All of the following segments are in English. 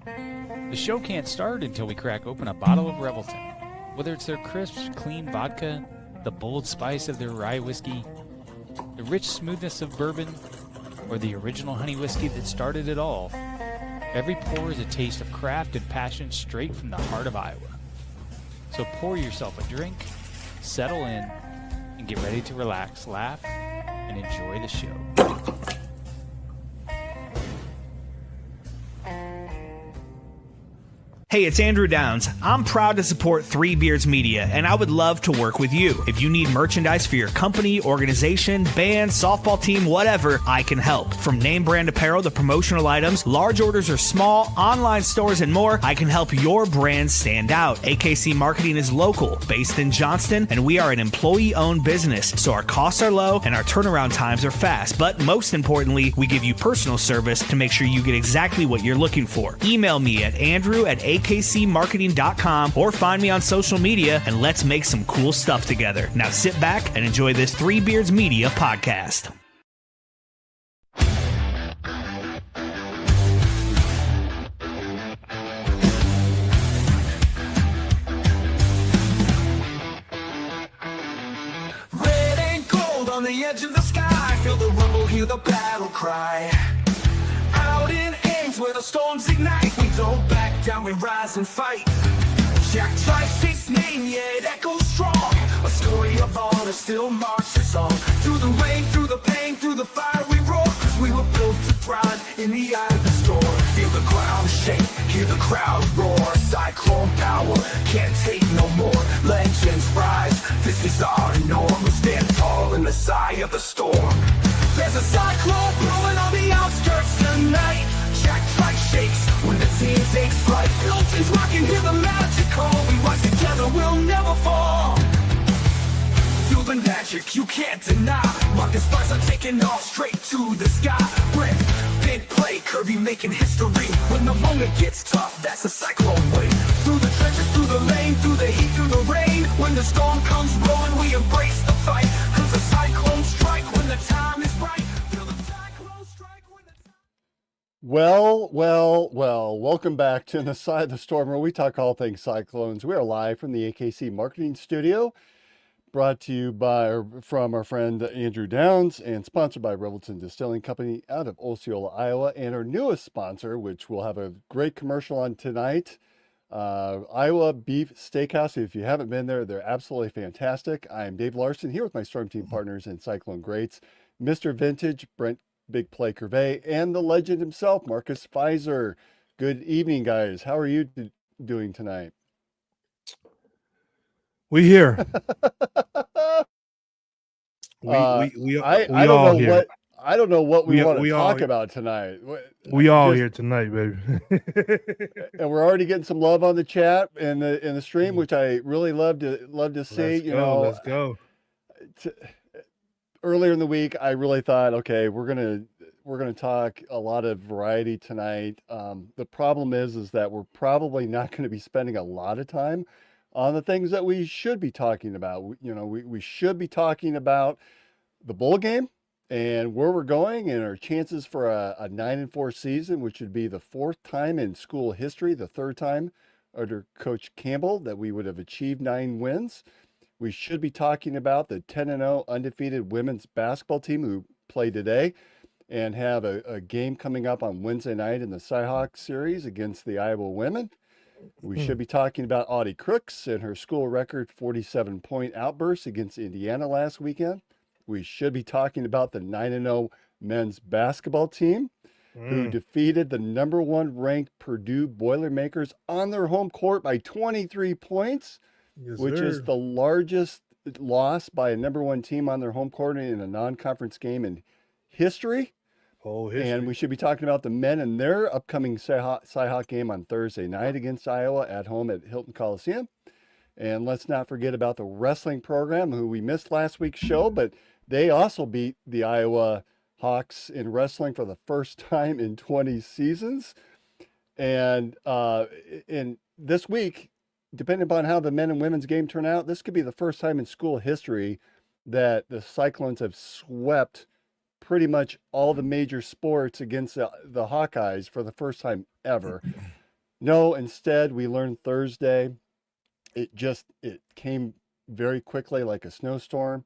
The show can't start until we crack open a bottle of Revelton. Whether it's their crisp, clean vodka, the bold spice of their rye whiskey, the rich smoothness of bourbon, or the original honey whiskey that started it all, every pour is a taste of craft and passion straight from the heart of Iowa. So pour yourself a drink, settle in, and get ready to relax, laugh, and enjoy the show. Hey, it's Andrew Downs. I'm proud to support Three Beards Media, and I would love to work with you. If you need merchandise for your company, organization, band, softball team, whatever, I can help. From name brand apparel to promotional items, large orders or small, online stores, and more, I can help your brand stand out. AKC Marketing is local, based in Johnston, and we are an employee-owned business, so our costs are low and our turnaround times are fast. But most importantly, we give you personal service to make sure you get exactly what you're looking for. Email me at andrew@akcmarketing.com or find me on social media, and let's make some cool stuff together. Now sit back and enjoy this Three Beards Media podcast. Red and gold on the edge of the sky, feel the rumble, hear the battle cry. Out in Ames where the storms ignite, we don't back down, we rise and fight. Jack Trice's his name, yeah, it echoes strong. A story of honor still marches on. Through the rain, through the pain, through the fire we roar, 'cause we were built to thrive in the eye of the storm. Feel the ground shake, hear the crowd roar. Cyclone power, can't take no more. Legends rise, this is our norm. We stand tall in the sigh of the storm. There's a cyclone blowing on the outskirts tonight. Jack Trice shakes when the team takes flight. Milton's rocking, hear the magic call. We rise together, we'll never fall. Feel the magic you can't deny. Rocket stars are taking off straight to the sky. Brent, big play, Kirby making history. When the moment gets tough, that's the cyclone way. Through the trenches, through the lane, through the heat, through the rain. When the storm comes blowing, we embrace the fight. 'Cause the cyclones strike when the time is right. Feel the cyclones strike when the time... Well, welcome back to the Side of the Storm, where we talk all things cyclones. We are live from the AKC Marketing Studio, brought to you from our friend Andrew Downs and sponsored by Revelton Distilling COmpany out of Osceola, Iowa, and our newest sponsor, which we'll have a great commercial on tonight, Iowa Beef Steakhouse. If you haven't been there, they're absolutely fantastic. I'm Dave Larson here with my Storm Team partners and Cyclone greats, Mr. Vintage, Brent Big Play Curvey, and the legend himself, Marcus Pfizer. Good evening, guys. How are you doing tonight? We here. I don't know what we want to talk about tonight. We all here tonight, baby. And we're already getting some love on the chat and in the stream, which I really love to see. Let's go. Earlier in the week, I really thought, okay, we're gonna talk a lot of variety tonight. The problem is that we're probably not going to be spending a lot of time on the things that we should be talking about. We should be talking about the bowl game and where we're going and our chances for a 9-4 season, which would be the fourth time in school history, the third time under Coach Campbell that we would have achieved 9 wins. We should be talking about the 10-0 undefeated women's basketball team who played today and have a game coming up on Wednesday night in the Cyhawk series against the Iowa women. We should be talking about Audie Crooks and her school record 47-point outburst against Indiana last weekend. We should be talking about the 9-0 men's basketball team who defeated the number 1 ranked Purdue Boilermakers on their home court by 23 points, which is the largest loss by a number 1 team on their home court in a non-conference game in history. And we should be talking about the men and their upcoming Cyhawk game on Thursday night against Iowa at home at Hilton Coliseum. And let's not forget about the wrestling program, who we missed last week's show, but they also beat the Iowa Hawks in wrestling for the first time in 20 seasons. And in this week, depending upon how the men and women's game turn out, this could be the first time in school history that the Cyclones have swept pretty much all the major sports against the Hawkeyes for the first time ever. No, instead, we learned Thursday. It came very quickly like a snowstorm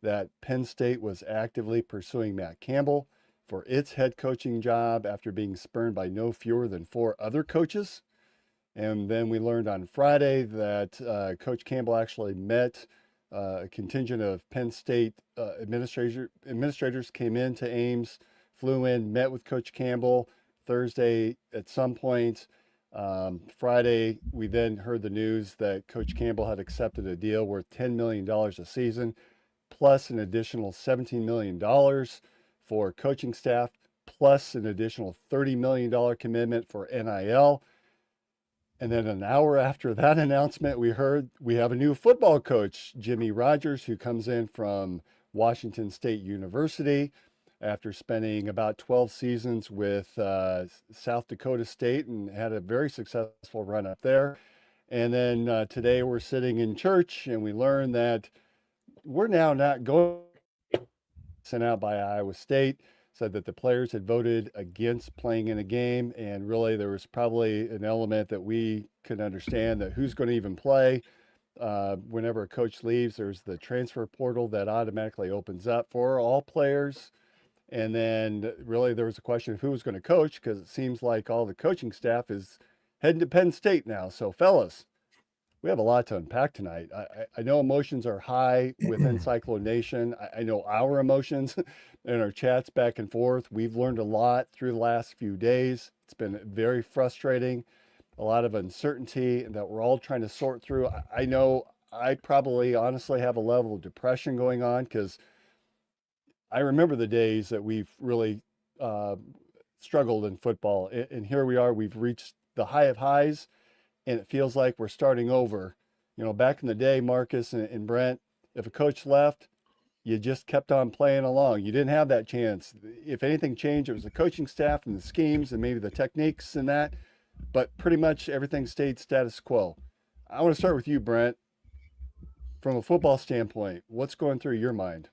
that Penn State was actively pursuing Matt Campbell for its head coaching job after being spurned by no fewer than 4 other coaches. And then we learned on Friday that Coach Campbell actually met a contingent of Penn State administrators came into Ames, flew in, met with Coach Campbell Thursday at some point. Friday, we then heard the news that Coach Campbell had accepted a deal worth $10 million a season, plus an additional $17 million for coaching staff, plus an additional $30 million commitment for NIL. And then an hour after that announcement, we heard we have a new football coach, Jimmy Rogers, who comes in from Washington State University after spending about 12 seasons with South Dakota State and had a very successful run up there. And then today we're sitting in church and we learn that we're now not going sent out by Iowa State, said that the players had voted against playing in a game. And really there was probably an element that we could understand that who's going to even play. Whenever a coach leaves, there's the transfer portal that automatically opens up for all players. And then really there was a question of who was going to coach, because it seems like all the coaching staff is heading to Penn State now. So fellas, we have a lot to unpack tonight. I know emotions are high within Cyclone Nation. I know our emotions and our chats back and forth. We've learned a lot through the last few days. It's been very frustrating, a lot of uncertainty that we're all trying to sort through. I know I probably honestly have a level of depression going on, because I remember the days that we've really struggled in football. And here we are, we've reached the high of highs, and it feels like we're starting over. You know, back in the day, Marcus and Brent, if a coach left, you just kept on playing along. You didn't have that chance. If anything changed, it was the coaching staff and the schemes and maybe the techniques and that, but pretty much everything stayed status quo. I want to start with you, Brent. From a football standpoint, what's going through your mind?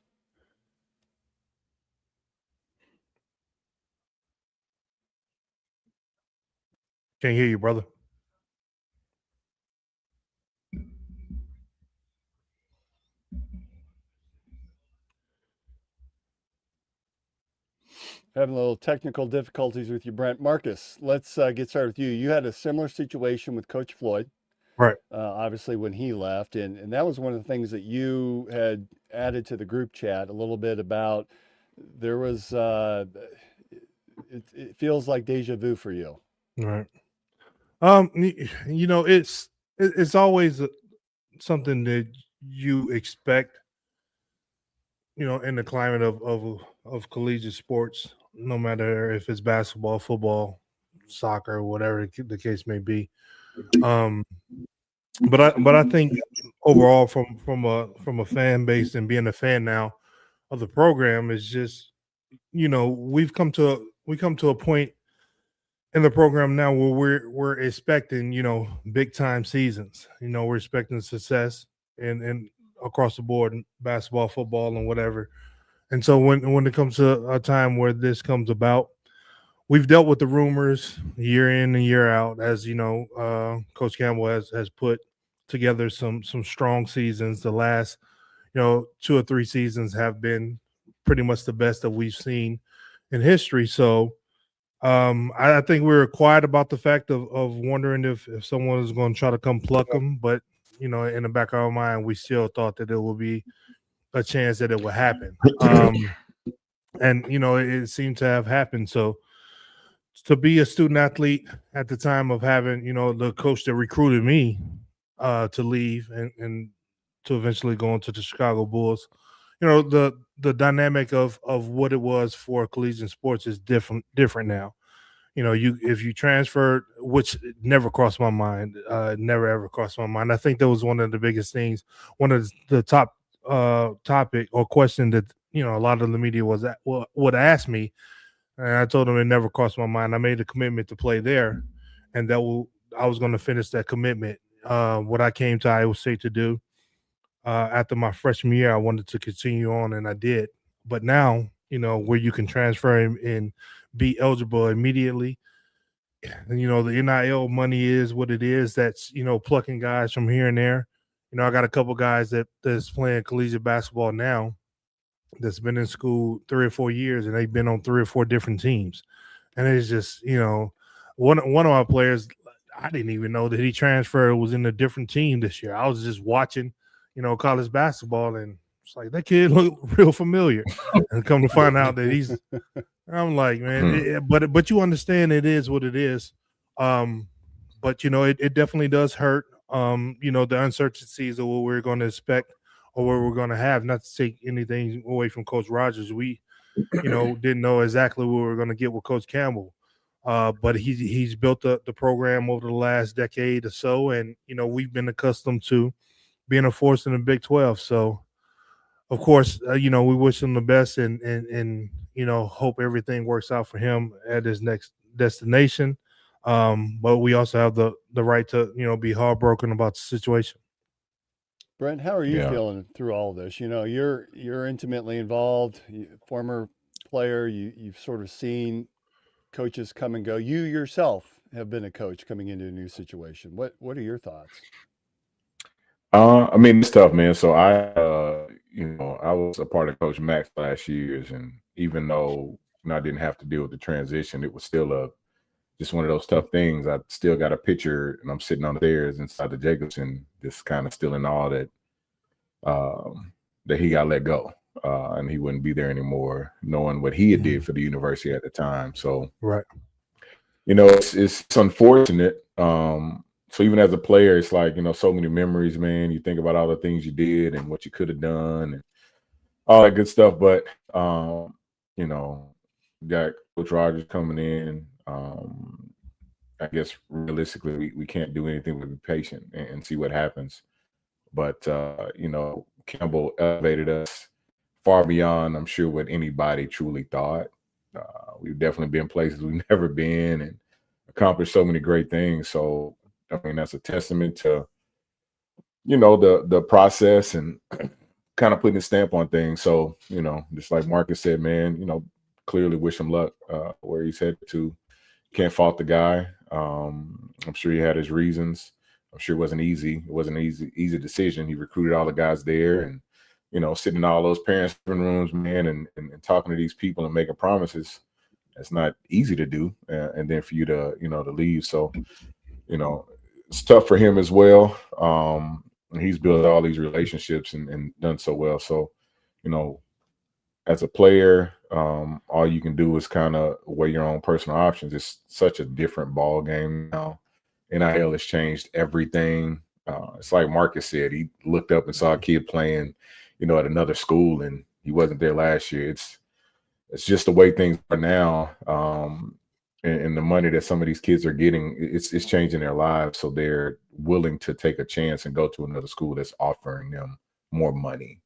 Can't hear you, brother. Having a little technical difficulties with you, Brent. Marcus, let's get started with you. You had a similar situation with Coach Floyd, Right. obviously, when he left. And that was one of the things that you had added to the group chat a little bit about. There was, it feels like deja vu for you. Right. You know, it's always something that you expect, you know, in the climate of collegiate sports, no matter if it's basketball, football, soccer, whatever the case may be. But I think overall, from a fan base and being a fan now of the program, is just, you know, we come to a point in the program now where we're expecting, you know, big time seasons. You know, we're expecting success and across the board, basketball, football, and whatever. And so when it comes to a time where this comes about, we've dealt with the rumors year in and year out. As you know, Coach Campbell has put together some strong seasons. The last, you know, 2 or 3 seasons have been pretty much the best that we've seen in history. So I think we were quiet about the fact of wondering if someone was going to try to come pluck them. But, you know, in the back of our mind, we still thought that there would be a chance that it would happen. And, you know, it seemed to have happened. So to be a student athlete at the time of having, you know, the coach that recruited me to leave and to eventually go into the Chicago Bulls, you know, the dynamic of what it was for collegiate sports is different now. You know, if you transferred, which never crossed my mind, never ever crossed my mind. I think that was one of the biggest things, one of the top topic or question that, you know, a lot of the media would ask me, and I told them it never crossed my mind. I made a commitment to play there, and I was going to finish that commitment. What I came to Iowa State to do. After my freshman year, I wanted to continue on, and I did. But now, you know, where you can transfer and be eligible immediately, you know, the NIL money is what it is. That's, you know, plucking guys from here and there. You know, I got a couple guys that's playing collegiate basketball now that's been in school 3 or 4 years, and they've been on 3 or 4 different teams. And it's just, you know, one of my players, I didn't even know that he transferred, was in a different team this year. I was just watching, you know, college basketball, and it's like, that kid looked real familiar. And come to find out that he's, I'm like, man, but you understand it is what it is. But, you know, it definitely does hurt, you know, the uncertainties of what we're going to expect or what we're going to have. Not to take anything away from Coach Rogers. We, you know, didn't know exactly what we were going to get with Coach Campbell. But he's built the program over the last decade or so. And, you know, we've been accustomed to being a force in the Big 12. So, of course, you know, we wish him the best and you know, hope everything works out for him at his next destination. But we also have the right to, you know, be heartbroken about the situation. Brent, how are you feeling through all of this? You know, you're intimately involved, former player. You've sort of seen coaches come and go. You yourself have been a coach coming into a new situation. What are your thoughts? I mean, it's tough, man. So you know, I was a part of Coach Mack's last years, and even though, you know, I didn't have to deal with the transition, it was still just one of those tough things. I still got a picture, and I'm sitting on the stairs inside the Jacobson, just kind of still in awe that he got let go, and he wouldn't be there anymore, knowing what he had did for the university at the time. So, right, you know, it's unfortunate. So even as a player, it's like, you know, so many memories, man. You think about all the things you did and what you could have done and all that good stuff. But, you know, got Coach Rogers coming in. I guess realistically, we can't do anything but be patient and see what happens. But, you know, Campbell elevated us far beyond, I'm sure, what anybody truly thought. We've definitely been places we've never been and accomplished so many great things. So, I mean, that's a testament to, you know, the process and kind of putting a stamp on things. So, you know, just like Marcus said, man, you know, clearly wish him luck where he's headed to. Can't fault the guy. I'm sure he had his reasons. I'm sure it wasn't easy. It wasn't an easy decision. He recruited all the guys there and, you know, sitting in all those parents' rooms, man, and talking to these people and making promises. It's not easy to do. And then for you to, you know, to leave. So, you know, it's tough for him as well. He's built all these relationships and done so well. So, you know, as a player, all you can do is kind of weigh your own personal options. It's such a different ball game now. NIL has changed everything. It's like Marcus said, he looked up and saw a kid playing, you know, at another school, and he wasn't there last year. It's just the way things are now. And the money that some of these kids are getting, it's changing their lives. So they're willing to take a chance and go to another school that's offering them more money.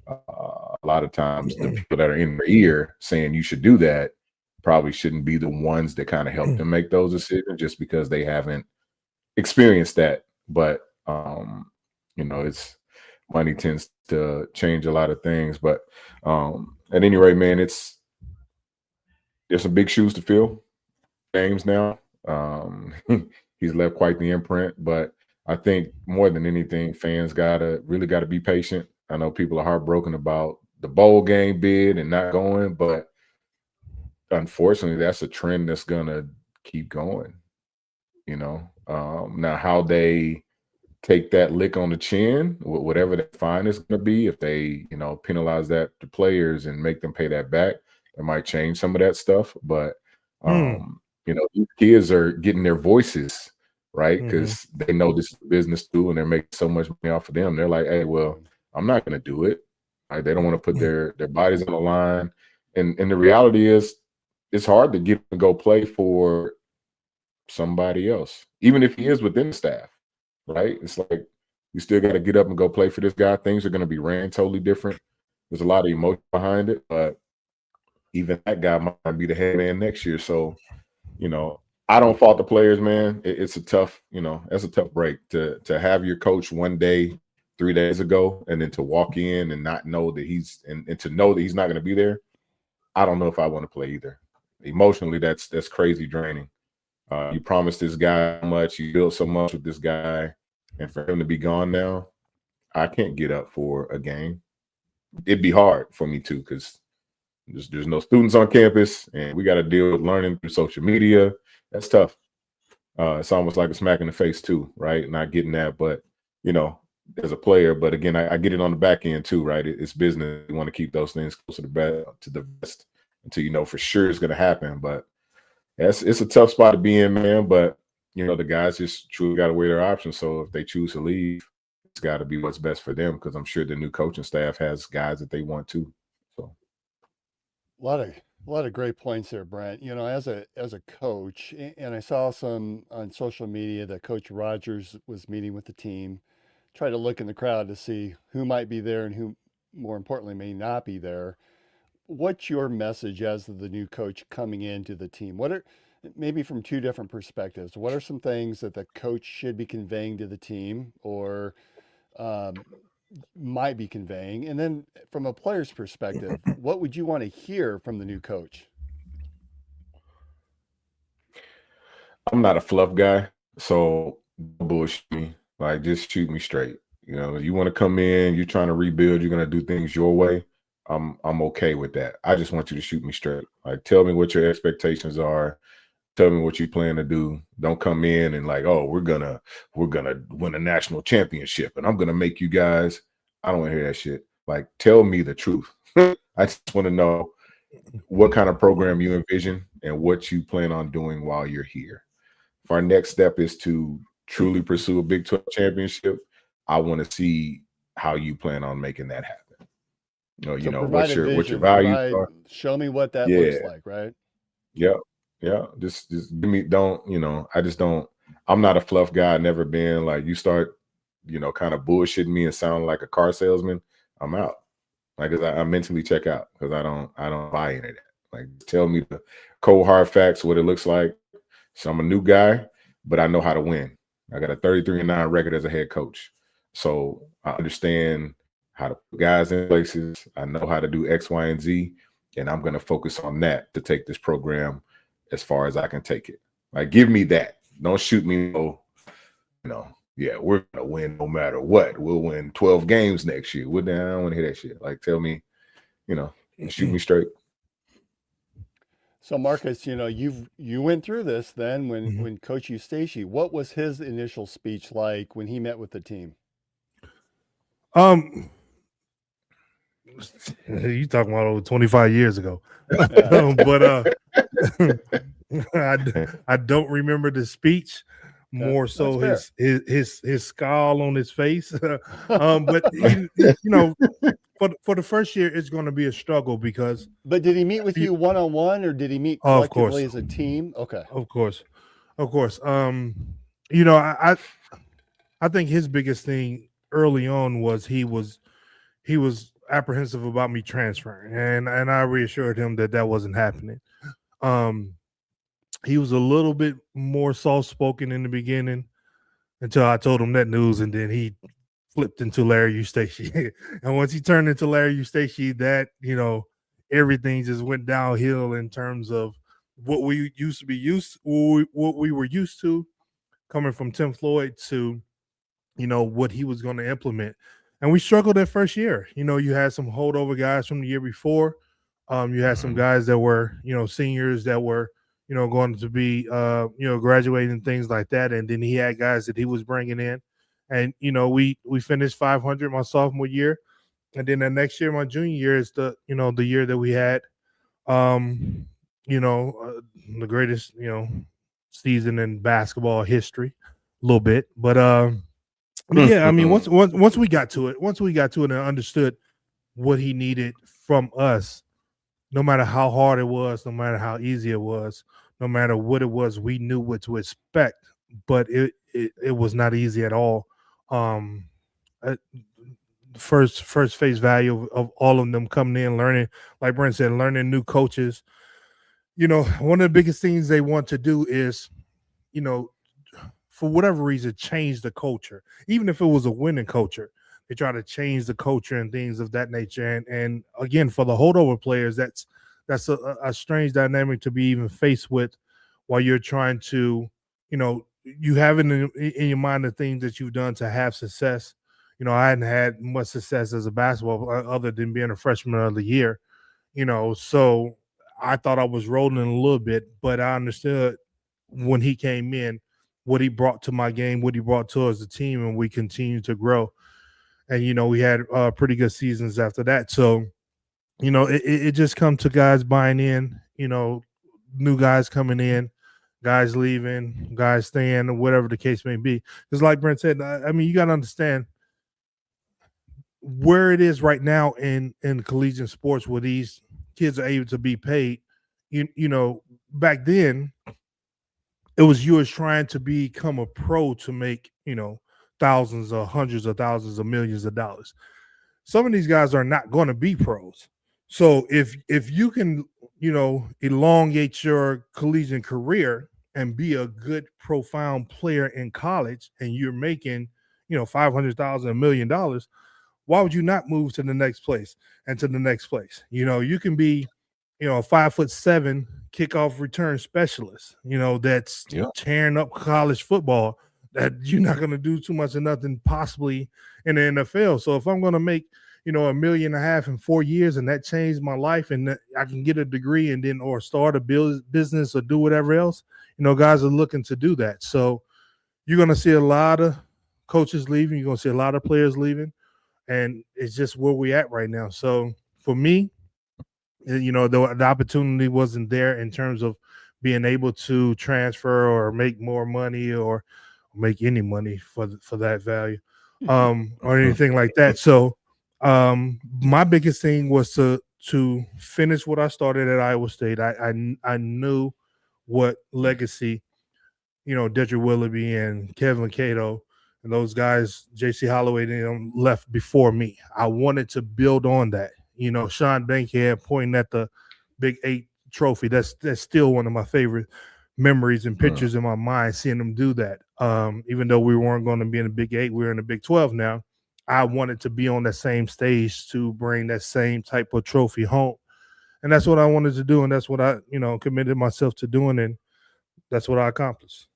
A lot of times the people that are in their ear saying you should do that probably shouldn't be the ones that kind of help them make those decisions just because they haven't experienced that. But, you know, it's money tends to change a lot of things. But at any rate, man, there's some big shoes to fill. James now. He's left quite the imprint, but I think more than anything, fans really gotta be patient. I know people are heartbroken about the bowl game bid and not going, but unfortunately, that's a trend that's gonna keep going. You know, now how they take that lick on the chin, whatever that fine is gonna be, if they, you know, penalize that to players and make them pay that back, it might change some of that stuff, but. You know, these kids are getting their voices, right? Because they know this is business too, and they're making so much money off of them. They're like, hey, well, I'm not going to do it. Right? They don't want to put their bodies on the line. And the reality is, it's hard to get to go play for somebody else, even if he is within the staff, right? It's like you still got to get up and go play for this guy. Things are going to be ran totally different. There's a lot of emotion behind it, but even that guy might be the head man next year. So, you know, I don't fault the players, man. It's a tough, you know, that's a tough break to have your coach one day, 3 days ago, and then to walk in and not know that and to know that he's not going to be there. I don't know if I want to play either. Emotionally, that's crazy draining. You promised this guy so much, you built so much with this guy, and for him to be gone now, I can't get up for a game. It'd be hard for me too, because there's no students on campus, and we got to deal with learning through social media. That's tough. It's almost like a smack in the face too, right? Not getting that, but as a player. But again, I get it on the back end too, right? It's business. You want to keep those things close to the vest until you know for sure it's going to happen. But it's a tough spot to be in, man. But the guys just truly got to weigh their options. So if they choose to leave, it's got to be what's best for them, because I'm sure the new coaching staff has guys that they want to. So A lot of great points there, Brent. As a coach, and I saw some on social media that Coach Rogers was meeting with the team, try to look in the crowd to see who might be there and who, more importantly, may not be there. What's your message as the new coach coming into the team? What are, maybe from two different perspectives, what are some things that the coach should be conveying to the team, or might be conveying? And then from a player's perspective, what would you want to hear from the new coach? I'm not a fluff guy, so don't bullshit me. Like, just shoot me straight. You want to come in, you're trying to rebuild, you're going to do things your way. I'm okay with that. I just want you to shoot me straight. Like, tell me what your expectations are. Tell me what you plan to do. Don't come in and like, oh, we're gonna win a national championship and I'm gonna make you guys. I don't want to hear that shit. Like, tell me the truth. I just want to know what kind of program you envision and what you plan on doing while you're here. If our next step is to truly pursue a Big 12 championship, I want to see how you plan on making that happen. What your values are. Show me what that looks like, right? Yeah. Just give me. I just don't. I'm not a fluff guy. Never been. Like, you start, kind of bullshitting me and sounding like a car salesman, I'm out. Like, I mentally check out, because I don't buy into that. Like, tell me the cold hard facts, what it looks like. So I'm a new guy, but I know how to win. I got a 33-9 record as a head coach, so I understand how to put guys in places. I know how to do X, Y, and Z, and I'm going to focus on that to take this program as far as I can take it. Like, give me that. Don't shoot me. Yeah, we're going to win no matter what. We'll win 12 games next year. I don't want to hear that shit. Like, tell me, shoot me straight. So Marcus, you went through this then when Coach Eustace, what was his initial speech like when he met with the team? You talking about over 25 years ago. But I don't remember the speech. More so his scowl on his face. But for the first year, it's going to be a struggle because. But did he meet with you one-on-one, or did he meet collectively as a team? Okay. Of course. I think his biggest thing early on was he was apprehensive about me transferring, and I reassured him that wasn't happening. He was a little bit more soft-spoken in the beginning until I told him that news, and then he flipped into Larry Eustace. And once he turned into Larry Eustace, that, everything just went downhill in terms of what we were used to coming from Tim Floyd to, what he was going to implement. And we struggled that first year. You had some holdover guys from the year before. You had some guys that were, seniors that were, going to be, graduating and things like that. And then he had guys that he was bringing in. And, we finished 500 my sophomore year. And then the next year, my junior year, is the year that we had, the greatest, season in basketball history, a little bit. But yeah, I mean, once we got to it and understood what he needed from us, no matter how hard it was, no matter how easy it was, no matter what it was, we knew what to expect. But it was not easy at all. First face value of all of them coming in, learning, like Brent said, learning new coaches. One of the biggest things they want to do is, for whatever reason, change the culture. Even if it was a winning culture, they try to change the culture and things of that nature. And again, for the holdover players, that's a strange dynamic to be even faced with while you're trying to, you have in your mind the things that you've done to have success. I hadn't had much success as a basketball player other than being a freshman of the year, so I thought I was rolling a little bit, but I understood when he came in what he brought to my game, what he brought to us as a team, and we continued to grow. And, we had pretty good seasons after that. So, it just come to guys buying in, new guys coming in, guys leaving, guys staying, or whatever the case may be. Because like Brent said, I mean, you got to understand where it is right now in collegiate sports where these kids are able to be paid. Back then, it was you was trying to become a pro to make, thousands or hundreds of thousands of millions of dollars. Some of these guys are not going to be pros. So if you can, elongate your collegiate career and be a good profound player in college and you're making, $500,000, $1 million, why would you not move to the next place and to the next place? You can be, a 5'7" kickoff return specialist, that's tearing up college football, that you're not going to do too much of nothing possibly in the NFL. So if I'm going to make, $1.5 million in 4 years and that changed my life and I can get a degree and then or start a business or do whatever else, guys are looking to do that. So you're going to see a lot of coaches leaving. You're going to see a lot of players leaving. And it's just where we're at right now. So for me, the opportunity wasn't there in terms of being able to transfer or make more money or make any money for that value or anything like that. So my biggest thing was to finish what I started at Iowa State. I knew what legacy, Dedrick Willoughby and Kevin Cato and those guys, J.C. Holloway, them left before me. I wanted to build on that. Sean Bankhead pointing at the Big 8 trophy. That's still one of my favorite memories and pictures in my mind, seeing them do that. Even though we weren't going to be in the Big 8, we're in the Big 12 now. I wanted to be on that same stage to bring that same type of trophy home. And that's what I wanted to do. And that's what I, committed myself to doing. And that's what I accomplished.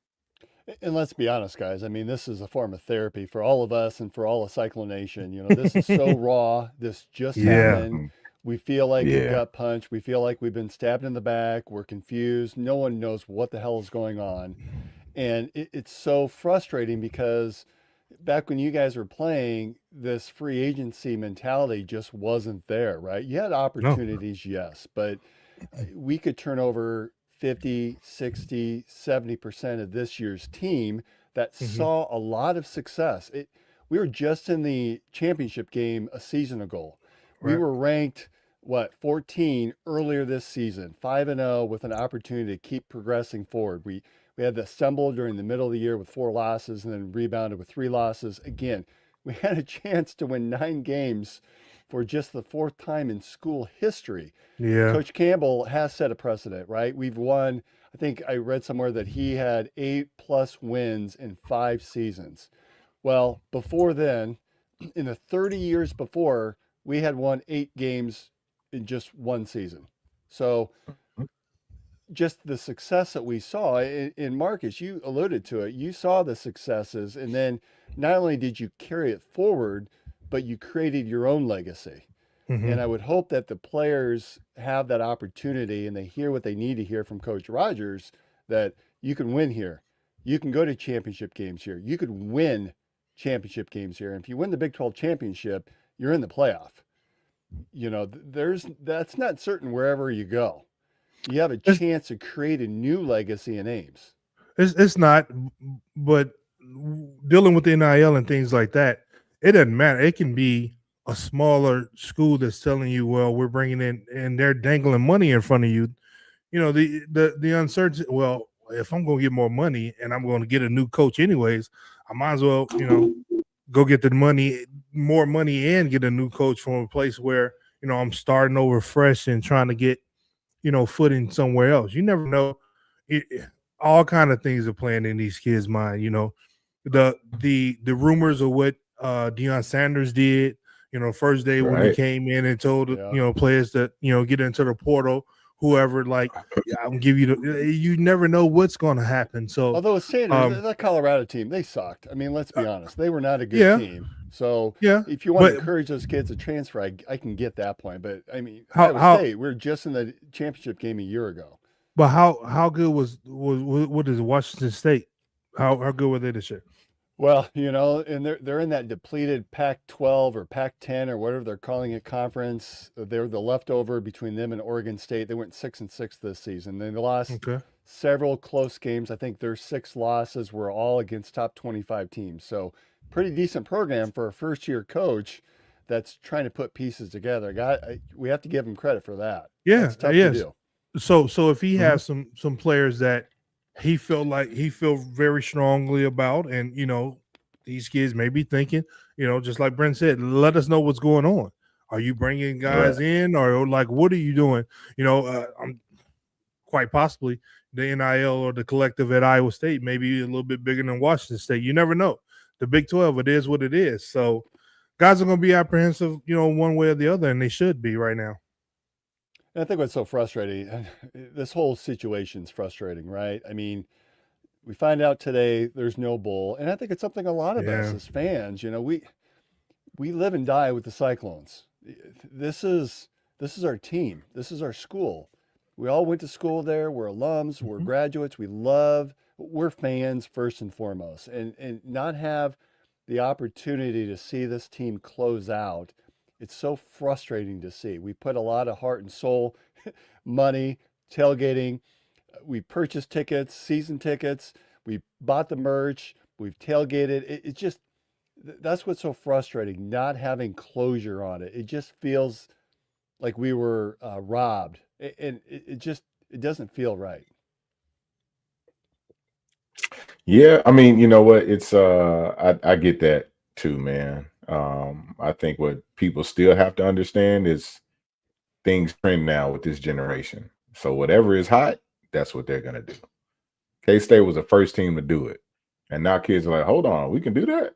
And let's be honest, guys. I mean, this is a form of therapy for all of us and for all of Cyclone Nation. This is so raw. This just happened. We feel like we got punched. We feel like we've been stabbed in the back. We're confused. No one knows what the hell is going on. And it's so frustrating because back when you guys were playing, this free agency mentality just wasn't there, right? You had opportunities, yes, but we could turn over 50, 60, 70% of this year's team that saw a lot of success. We were just in the championship game a season ago. We were ranked, 14 earlier this season, 5-0 with an opportunity to keep progressing forward. We had the stumble during the middle of the year with 4 losses and then rebounded with 3 losses. Again, we had a chance to win 9 games for just the 4th time in school history. Yeah. Coach Campbell has set a precedent, right? We've won, I think I read somewhere that he had 8+ wins in 5 seasons. Well, before then, in the 30 years before, we had won 8 games in just 1 season. So just the success that we saw in Marcus, you alluded to it. You saw the successes, and then not only did you carry it forward, but you created your own legacy. And I would hope that the players have that opportunity and they hear what they need to hear from Coach Rogers, that you can win here. You can go to championship games here. You could win championship games here. And if you win the Big 12 championship, you're in the playoff. That's not certain wherever you go. You have a chance to create a new legacy in Ames. It's not, but dealing with the NIL and things like that, it doesn't matter. It can be a smaller school that's telling you, well, we're bringing in, and they're dangling money in front of you. The uncertainty. Well, if I'm going to get more money and I'm going to get a new coach anyways, I might as well, go get more money and get a new coach from a place where, I'm starting over fresh and trying to get, footing somewhere else. You never know. All kind of things are playing in these kids' mind. The rumors of what Deion Sanders did, first day when he came in and told, players that, get into the portal, whoever. Like, yeah, I'm give you you never know what's going to happen. So, Although Sanders, that Colorado team, they sucked. I mean, let's be honest, they were not a good yeah, team. So yeah. if you want to But encourage those kids to transfer, I can get that point. But I mean, how Iowa how State, we were just in the championship game a year ago. but how good was what is it, Washington State? How good were they this year? Well, and they're in that depleted Pac-12 or Pac-10 or whatever they're calling it conference. They're the leftover between them and Oregon State. They went 6-6 this season. They lost Okay. several close games. I think their 6 losses were all against top 25 teams. So pretty decent program for a first-year coach that's trying to put pieces together. We have to give him credit for that. Yeah, That's tough yes. to do. So if he has some players that he felt very strongly about, and these kids may be thinking, just like Brent said, let us know what's going on. Are you bringing guys in, or like what are you doing? I'm quite possibly the NIL or the collective at Iowa State may be a little bit bigger than Washington State. You never know. The Big 12, it is what it is. So guys are going to be apprehensive, one way or the other, and they should be right now. And I think what's so frustrating, this whole situation's frustrating, right? I mean, we find out today there's no bowl, and I think it's something a lot of us as fans, we live and die with the Cyclones. This is our team. This is our school. We all went to school there. We're alums. We're graduates. We're fans first and foremost, and not have the opportunity to see this team close out. It's so frustrating to see. We put a lot of heart and soul, money, tailgating. We purchased tickets, season tickets. We bought the merch. We've tailgated. It's just, that's what's so frustrating, not having closure on it. It just feels like we were robbed. And it doesn't feel right. Yeah, I mean, you know what? It's I get that too, man. I think what people still have to understand is things trend now with this generation. So whatever is hot, that's what they're gonna do. K-State was the first team to do it. And now kids are like, hold on, we can do that?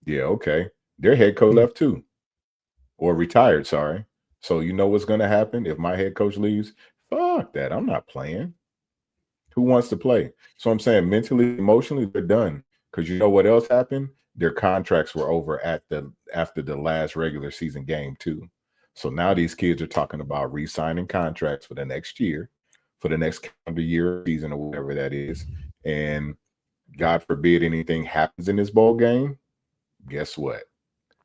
Yeah, okay. Their head coach left too. Or retired, sorry. So you know what's gonna happen if my head coach leaves? Fuck that. I'm not playing. Who wants to play? So I'm saying mentally, emotionally, they're done. Because you know what else happened? Their contracts were over after the last regular season game too. So now these kids are talking about re-signing contracts for the next year, for the next calendar year season or whatever that is. And God forbid anything happens in this bowl game. Guess what?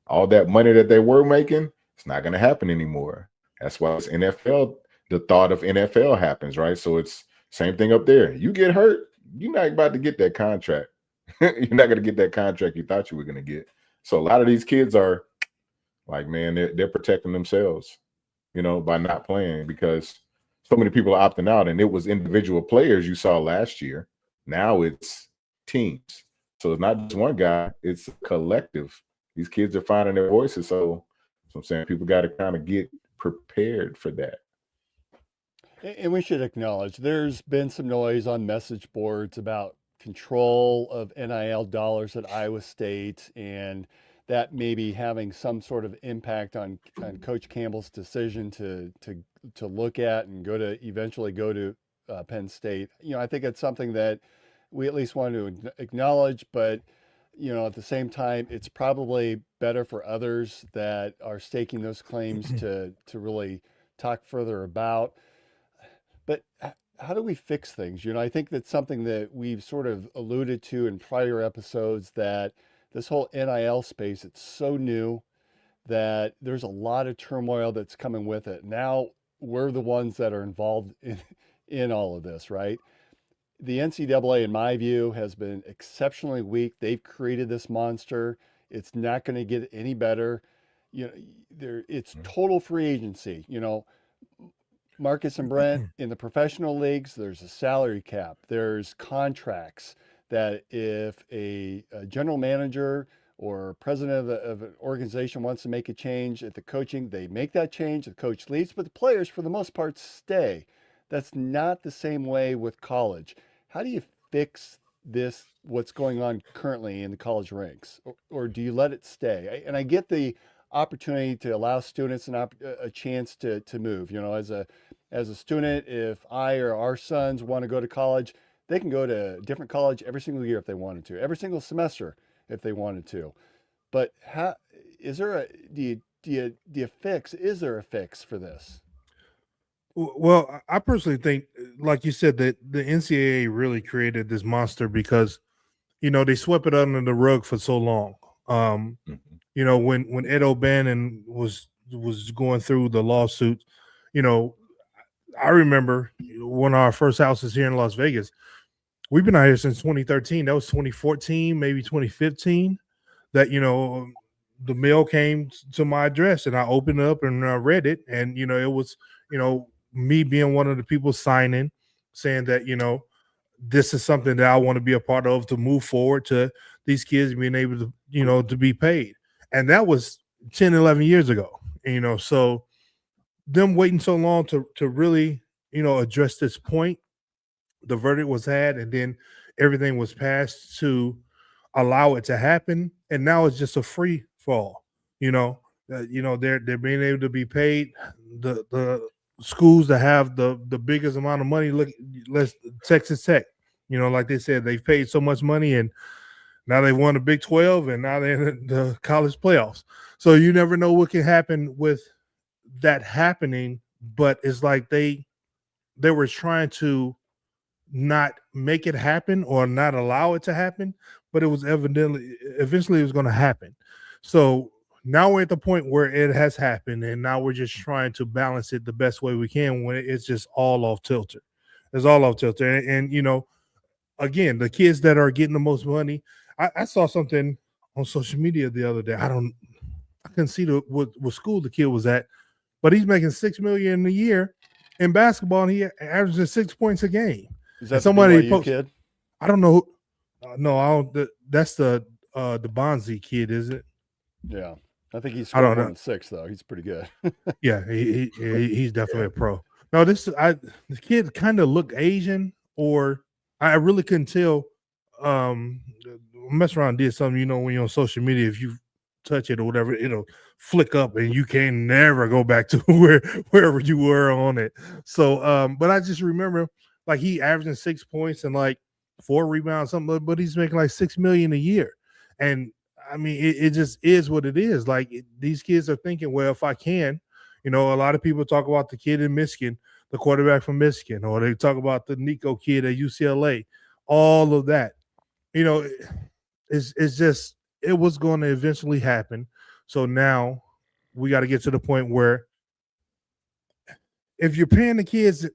All that money that they were making, it's not going to happen anymore. That's why it's NFL. The thought of NFL happens, right? So it's same thing up there. You get hurt, you're not about to get that contract. You're not going to get that contract you thought you were going to get. So a lot of these kids are like, man, they're protecting themselves, by not playing because so many people are opting out. And it was individual players you saw last year. Now it's teams. So it's not just one guy, it's a collective. These kids are finding their voices. So I'm saying people got to kind of get prepared for that. And we should acknowledge there's been some noise on message boards about control of NIL dollars at Iowa State, and that maybe having some sort of impact on Coach Campbell's decision to look at and eventually go to Penn State. I think it's something that we at least want to acknowledge, but at the same time, it's probably better for others that are staking those claims to really talk further about. But how do we fix things? I think that's something that we've sort of alluded to in prior episodes, that this whole NIL space, it's so new that there's a lot of turmoil that's coming with it. Now we're the ones that are involved in all of this, right? The NCAA, in my view, has been exceptionally weak. They've created this monster. It's not going to get any better. It's total free agency. Marcus and Brent, in the professional leagues, there's a salary cap. There's contracts that if a general manager or president of an organization wants to make a change at the coaching, they make that change, the coach leaves, but the players, for the most part, stay. That's not the same way with college. How do you fix this, what's going on currently in the college ranks? Or do you let it stay? And I get the opportunity to allow students a chance to move. as a student, if I or our sons want to go to college, they can go to a different college every single year if they wanted to, every single semester if they wanted to. But how is there a is there a fix for this? Well, I personally think, like you said, that the NCAA really created this monster because, they swept it under the rug for so long. When Ed O'Bannon was going through the lawsuits, I remember one of our first houses here in Las Vegas. We've been out here since 2013. That was 2014, maybe 2015. That the mail came to my address, and I opened it up and I read it, and it was me being one of the people signing, saying that this is something that I want to be a part of to move forward to these kids being able to to be paid, and that was 10, 11 years ago. So them waiting so long to really address this point, the verdict was had, and then everything was passed to allow it to happen, and now it's just a free fall. They're being able to be paid. The schools that have the biggest amount of money, let's Texas Tech, like they said, they've paid so much money, and now they won the Big 12, and now they're in the college playoffs. So you never know what can happen with that happening, but it's like they were trying to not make it happen or not allow it to happen, but it was eventually it was going to happen. So now we're at the point where it has happened, and now we're just trying to balance it the best way we can when it's just all off tilter. It's all off tilter. And again, the kids that are getting the most money, I saw something on social media the other day. I couldn't see what school the kid was at, but he's making $6 million a year in basketball, and he averages 6 points a game. Is that somebody the kid? I don't know. No, I don't. That's the Bonzi kid, is it? Yeah, I think he's scored more than 6 though. He's pretty good. Yeah, he's definitely a pro. No, the kid kind of looked Asian, or I really couldn't tell. Mess around and did something. When you're on social media, if you touch it or whatever, it'll flick up, and you can never go back to wherever you were on it. So, but I just remember, like, he averaging 6 points and like 4 rebounds, something, but he's making like $6 million a year. And I mean, it just is what it is. Like, these kids are thinking, well, if I can, a lot of people talk about the kid in Michigan, the quarterback from Michigan, or they talk about the Nico kid at UCLA, all of that. It's just, it was going to eventually happen. So now we got to get to the point where if you're paying the kids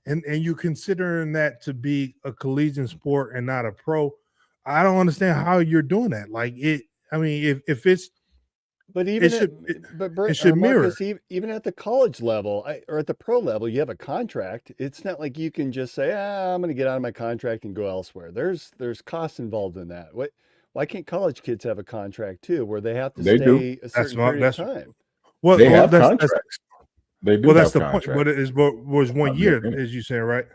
and you're considering that to be a collegiate sport and not a pro, I don't understand how you're doing that. Like, if it's, but even it should mirror. Marcus, even at the college level or at the pro level, you have a contract. It's not like you can just say, I'm going to get out of my contract and go elsewhere. There's costs involved in that. Why can't college kids have a contract too, where they have to stay a certain period of time? Well, they have contracts. They do. Well, that's the contracts. point. But it was 1 year, as you say, right?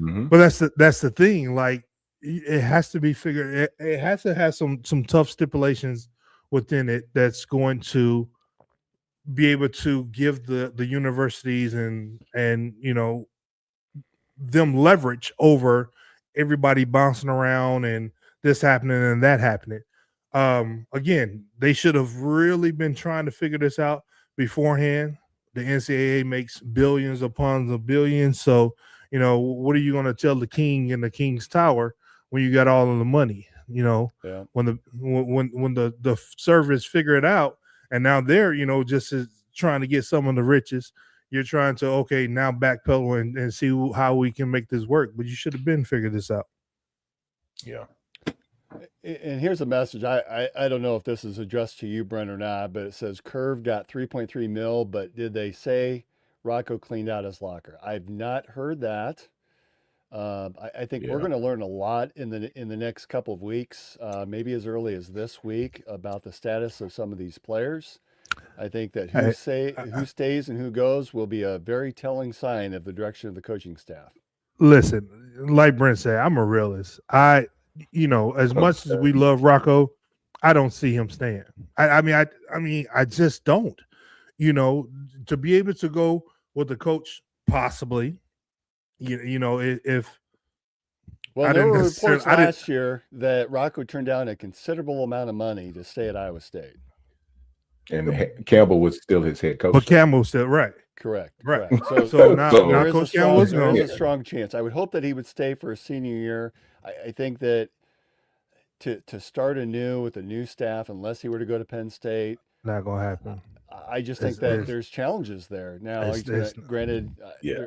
Mm-hmm. But that's the thing. Like, it has to be figured. It has to have some tough stipulations within it that's going to be able to give the universities and them leverage over everybody bouncing around and this happening and that happening. Again, they should have really been trying to figure this out beforehand. The NCAA makes billions upon billions. So, what are you going to tell the king in the king's tower when you got all of the money? Yeah. When the servers figure it out, and now they're just trying to get some of the riches. You're trying to now backpedal and see how we can make this work, but you should have been figured this out. Yeah. And here's a message. I don't know if this is addressed to you, Brent, or not, but it says Curve got 3.3 mil, but did they say Rocco cleaned out his locker? I've not heard that. I think we're going to learn a lot in the next couple of weeks, maybe as early as this week, about the status of some of these players. I think that who stays and who goes will be a very telling sign of the direction of the coaching staff. Listen, like Brent said, I'm a realist. As much as we love Rocco, I don't see him staying. I just don't. To be able to go with the coach possibly. If Well, I there didn't were necessarily, reports last year that Rocco turned down a considerable amount of money to stay at Iowa State. And Campbell was still his head coach. but Campbell said right. Correct. Right. Correct. So, So now there is Coach a strong, Campbell's there is gone. a strong chance. I would hope that he would stay for a senior year. I think that to start anew with a new staff, unless he were to go to Penn State, Not gonna happen. I just think that there's challenges there. Now, granted,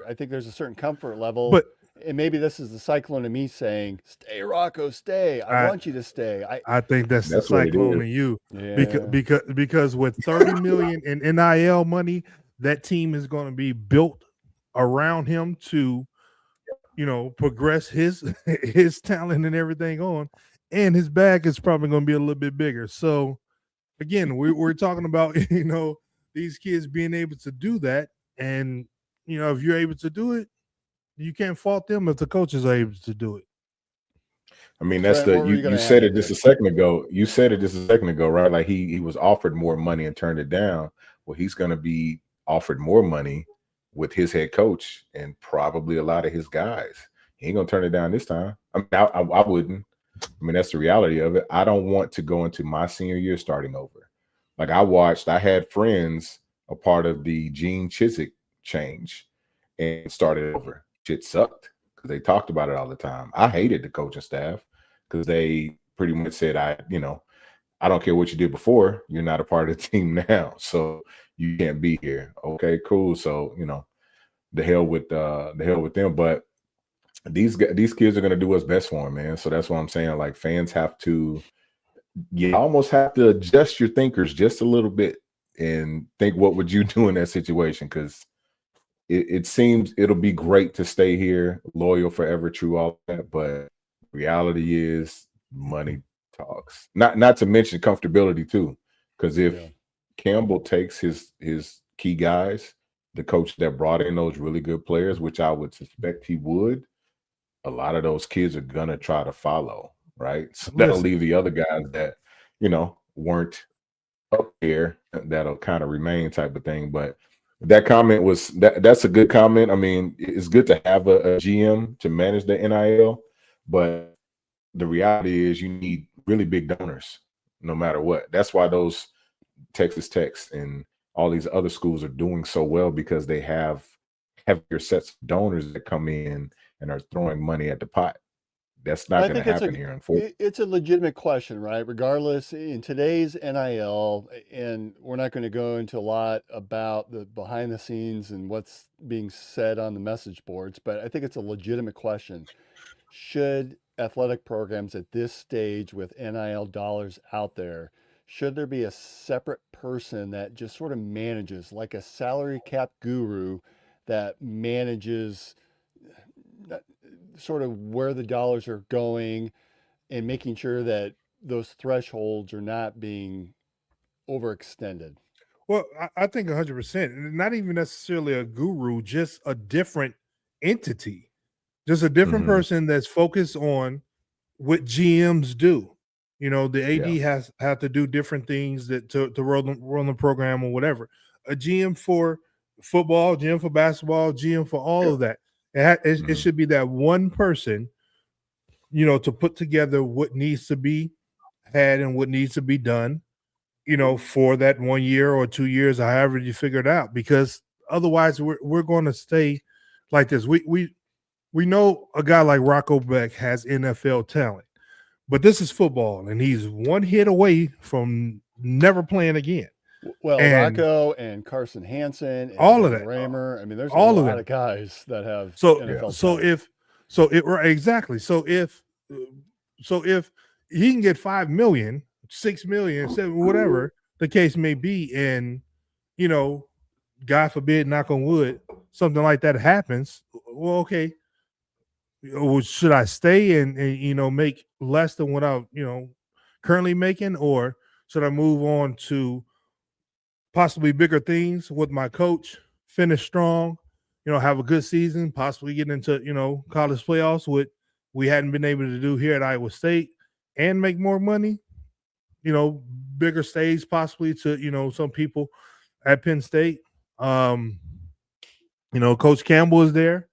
I think there's a certain comfort level. But and maybe this is the Cyclone of me saying, "Stay, Rocco, stay. I want you to stay." I think that's the what it Cyclone is. in you, Yeah. because with 30 million in NIL money, that team is going to be built around him to, progress his talent and everything on, and his bag is probably going to be a little bit bigger. So, again, we're talking about these kids being able to do that, and if you're able to do it, you can't fault them if the coaches are able to do it. I mean, that's Brent, what were you you gonna said add it just there? a second ago. You said it just a second ago, right? Like he was offered more money and turned it down. Well, he's going to be offered more money with his head coach and probably a lot of his guys. He ain't going to turn it down this time. I mean, I wouldn't. I mean, that's the reality of it. I don't want to go into my senior year starting over. Like I had friends a part of the Gene Chizik change and started over. Shit sucked because they talked about it all the time. I hated the coaching staff because they pretty much said, I don't care what you did before. You're not a part of the team now. So you can't be here. Okay, cool. So, the hell with them. But these kids are going to do what's best for them, man. So that's what I'm saying. Like fans you almost have to adjust your thinkers just a little bit and think, what would you do in that situation? Because it seems it'll be great to stay here, loyal, forever, true, all that. But reality is money talks. Not to mention comfortability too. Because if Campbell takes his key guys, the coach that brought in those really good players, which I would suspect he would, a lot of those kids are gonna try to follow, right? So that'll leave the other guys that, weren't up there, that'll kind of remain type of thing. But that comment that's a good comment. I mean, it's good to have a GM to manage the NIL, but the reality is you need really big donors no matter what. That's why those Texas Techs and all these other schools are doing so well, because they have heavier sets of donors that come in and are throwing money at the pot. That's not going to happen here, unfortunately. It's a legitimate question, right? Regardless, in today's NIL, and we're not going to go into a lot about the behind the scenes and what's being said on the message boards, but I think it's a legitimate question. Should athletic programs at this stage with NIL dollars out there, should there be a separate person that just sort of manages, like a salary cap guru that manages sort of where the dollars are going and making sure that those thresholds are not being overextended? Well, I think 100%. Not even necessarily a guru, just a different entity, just a different person that's focused on what GMs do. The AD have to do different things to run the program or whatever. A GM for football, GM for basketball, GM for all of that. It should be that one person, to put together what needs to be had and what needs to be done, for that 1 year or 2 years, however you figure it out. Because otherwise, we're going to stay like this. We know a guy like Rocco Beck has NFL talent, but this is football, and he's one hit away from never playing again. Well, Rocco and Carson Hansen, and all of that, Raymer. I mean, there's all a lot of guys that have NFL talent. So if he can get 5 million, 6 million, 7, whatever the case may be, and God forbid, knock on wood, something like that happens. Well, okay, should I stay and make less than what I'm currently making, or should I move on to possibly bigger things with my coach, finish strong, have a good season, possibly get into college playoffs, what we hadn't been able to do here at Iowa State, and make more money, bigger stage possibly to some people at Penn State. Coach Campbell is there.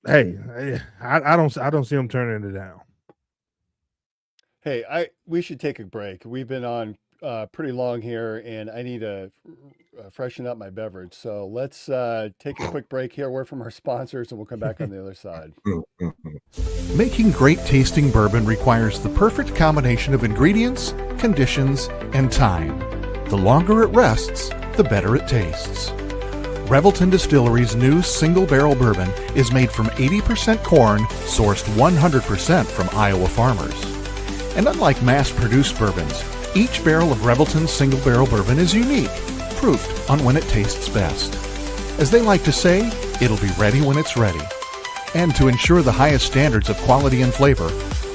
Hey, I don't see him turning it down. Hey, we should take a break. We've been on pretty long here, and I need to freshen up my beverage. So let's take a quick break here. We're from our sponsors, and we'll come back on the other side. Making great tasting bourbon requires the perfect combination of ingredients, conditions, and time. The longer it rests, the better it tastes. Revelton Distillery's new single barrel bourbon is made from 80% corn, sourced 100% from Iowa farmers. And unlike mass-produced bourbons, each barrel of Revelton's single barrel bourbon is unique, proofed on when it tastes best. As they like to say, it'll be ready when it's ready. And to ensure the highest standards of quality and flavor,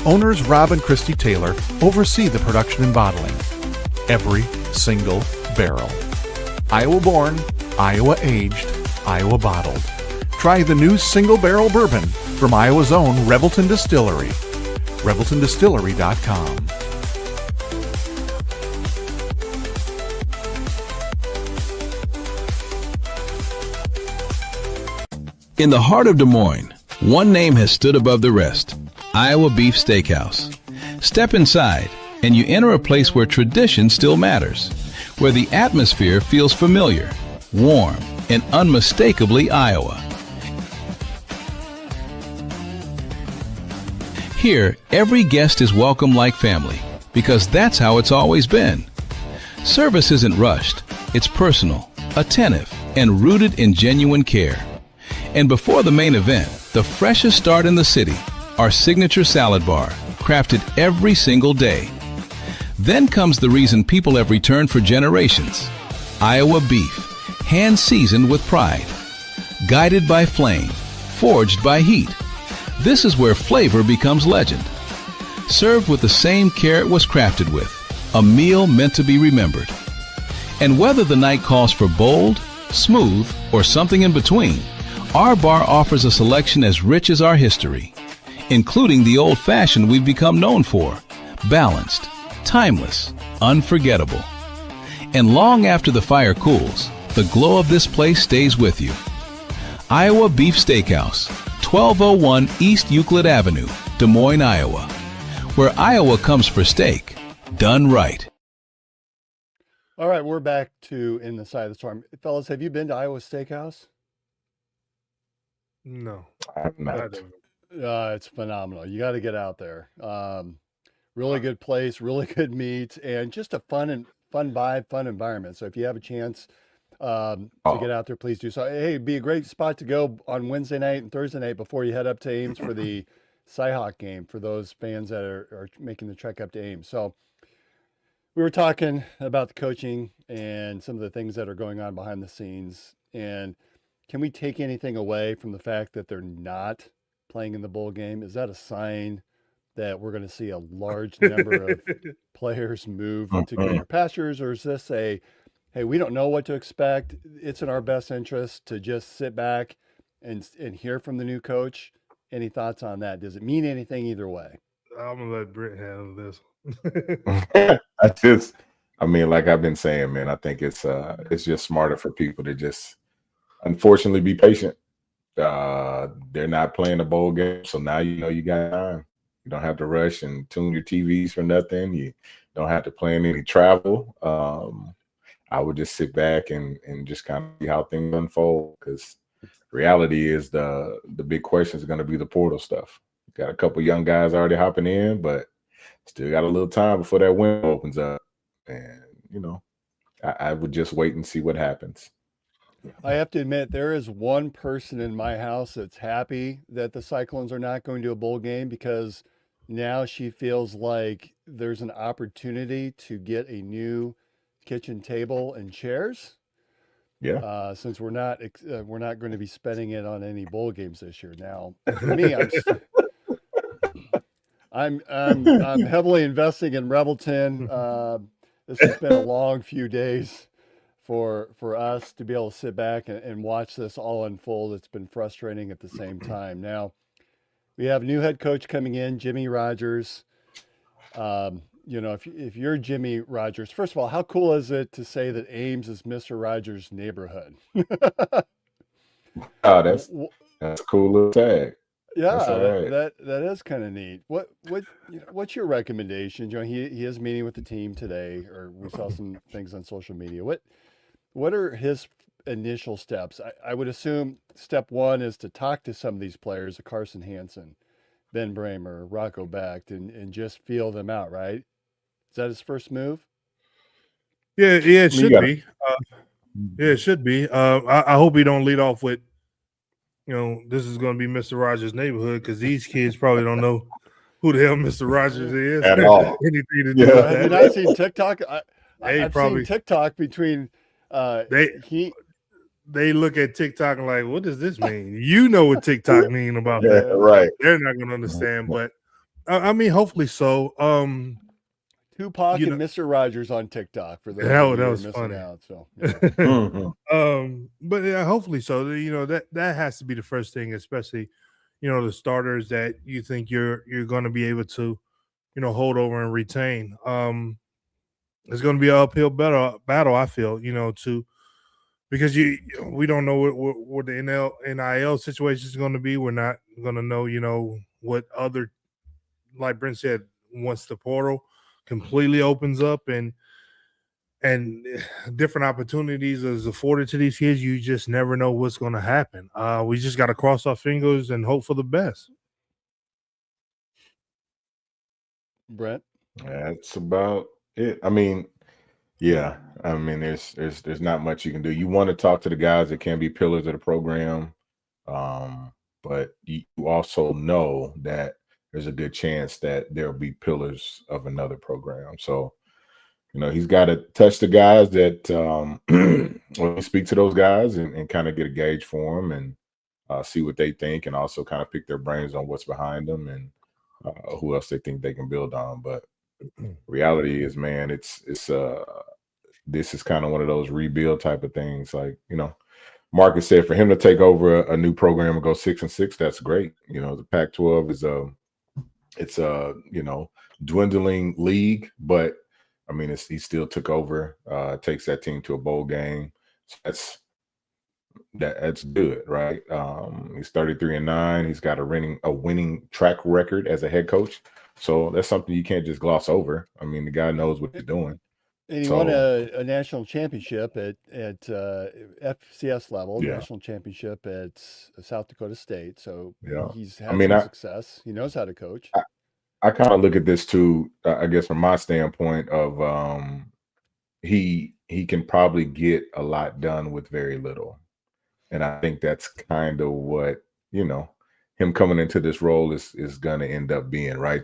owners Rob and Christy Taylor oversee the production and bottling. Every single barrel. Iowa born, Iowa aged, Iowa bottled. Try the new single barrel bourbon from Iowa's own Revelton Distillery. ReveltonDistillery.com. In the heart of Des Moines, one name has stood above the rest: Iowa Beef Steakhouse. Step inside, and you enter a place where tradition still matters, where the atmosphere feels familiar, warm, and unmistakably Iowa. Here, every guest is welcome like family, because that's how it's always been. Service isn't rushed, it's personal, attentive, and rooted in genuine care. And before the main event, the freshest start in the city, our signature salad bar, crafted every single day. Then comes the reason people have returned for generations: Iowa beef, hand-seasoned with pride, guided by flame, forged by heat. This is where flavor becomes legend. Served with the same care it was crafted with, a meal meant to be remembered. And whether the night calls for bold, smooth, or something in between, our bar offers a selection as rich as our history, including the old-fashioned we've become known for: balanced, timeless, unforgettable. And long after the fire cools, the glow of this place stays with you. Iowa Beef Steakhouse, 1201 East Euclid Avenue, Des Moines, Iowa, where Iowa comes for steak, done right. All right, we're back to In the Side of the Storm. Fellas, have you been to Iowa Steakhouse? No, I'm not. It's phenomenal. You got to get out there. Really good place, really good meat, and just a fun vibe, fun environment. So if you have a chance to get out there, please do so. Hey, it'd be a great spot to go on Wednesday night and Thursday night before you head up to Ames for the Cyhawk game, for those fans that are making the trek up to Ames. So we were talking about the coaching and some of the things that are going on behind the scenes. And can we take anything away from the fact that they're not playing in the bowl game? Is that a sign that we're going to see a large number of players move to greener pastures? Or is this a, hey, we don't know what to expect, it's in our best interest to just sit back and hear from the new coach? Any thoughts on that? Does it mean anything either way? I'm gonna let Brent handle this. I mean, like I've been saying, man, I think it's just smarter for people to just, unfortunately, be patient. They're not playing a bowl game, so now you know you got time. You don't have to rush and tune your TVs for nothing. You don't have to plan any travel. I would just sit back and just kind of see how things unfold, because reality is the big question is going to be the portal stuff. Got a couple young guys already hopping in, but still got a little time before that window opens up. And, you know, I would just wait and see what happens. I have to admit, there is one person in my house that's happy that the Cyclones are not going to a bowl game, because now she feels like there's an opportunity to get a new kitchen table and chairs. Yeah. Since we're not going to be spending it on any bowl games this year. Now, for me, I'm heavily investing in Revelton. This has been a long few days for us to be able to sit back and watch this all unfold. It's been frustrating at the same time. Now, we have a new head coach coming in, Jimmy Rogers. You know, if you're Jimmy Rogers, first of all, how cool is it to say that Ames is Mr. Rogers' neighborhood? Oh, W- that's w- that's a cool little tag. That's Yeah, all right. that is kind of neat. What's your recommendation? He is meeting with the team today, or we saw some things on social media. What are his initial steps? I would assume step one is to talk to some of these players, Carson Hansen, Ben Bramer, Rocco Becht, and just feel them out, right? Is that his first move? Yeah, it I mean, you should gotta. be. Yeah, it should be. I hope he don't lead off with, this is going to be Mr. Rogers' neighborhood, because these kids probably don't know who the hell Mr. Rogers is. At all. Anything to do Yeah. with Have you that. not seen TikTok? They I've probably seen TikTok between they he they look at TikTok and like, what does this mean? You know what TikTok mean about Yeah, that? right. They're not going to understand, but I mean, hopefully so. Tupac You and Mr. Rogers on TikTok for those That of you who are was missing funny. out. So Mhm. But yeah, hopefully so. That has to be the first thing, especially the starters that you think you're going to be able to hold over and retain. It's going to be an uphill battle. I feel to because we don't know what the NIL situation is going to be. We're not going to know what other, like Brent said, once the portal completely opens up and different opportunities is afforded to these kids, you just never know what's going to happen. We just got to cross our fingers and hope for the best. Brent, That's about it. I mean, yeah. I mean, there's not much you can do. You want to talk to the guys that can be pillars of the program, but you also know that there's a good chance that there'll be pillars of another program. So, he's got to touch the guys that when you speak to those guys and kind of get a gauge for them and see what they think, and also kind of pick their brains on what's behind them and who else they think they can build on. But reality is, man, this is kind of one of those rebuild type of things. Like, Marcus said, for him to take over a new program and go 6-6, that's great. The Pac-12 is it's a dwindling league, but I mean, he still took over, takes that team to a bowl game. So that's good, right? He's 33-9. He's got a winning track record as a head coach. So that's something you can't just gloss over. I mean, the guy knows what he's doing. and he won a national championship at FCS level, national championship at South Dakota State. So he's had some success. He knows how to coach. I kind of look at this too, I guess, from my standpoint of he can probably get a lot done with very little. And I think that's kind of what, him coming into this role is going to end up being, right?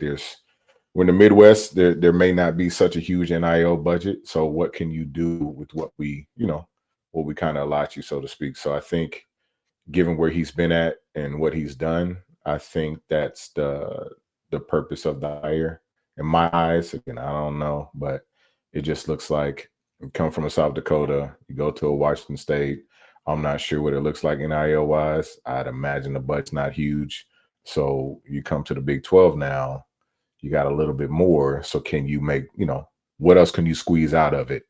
We're in the Midwest, there may not be such a huge NIL budget. So what can you do with what we kind of allot you, so to speak? So I think given where he's been at and what he's done, I think that's the purpose of the hire. In my eyes, again, I don't know, but it just looks like you come from a South Dakota, you go to a Washington State. I'm not sure what it looks like NIL wise. I'd imagine the budget's not huge. So you come to the Big 12 now, you got a little bit more. So can you make, what else can you squeeze out of it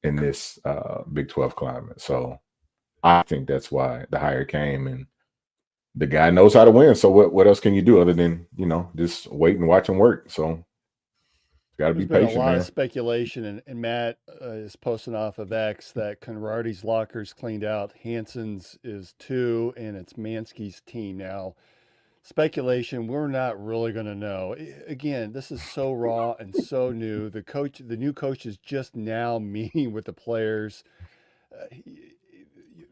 in this Big 12 climate? So I think that's why the hire came, and the guy knows how to win. So what else can you do other than, just wait and watch him work? So got to be patient, There's been a lot man. of speculation, and Matt is posting off of X that Conradi's locker's cleaned out. Hansen's is 2, and it's Mansky's team now. Speculation, we're not really going to know. Again, this is so raw and so new. The new coach is just now meeting with the players.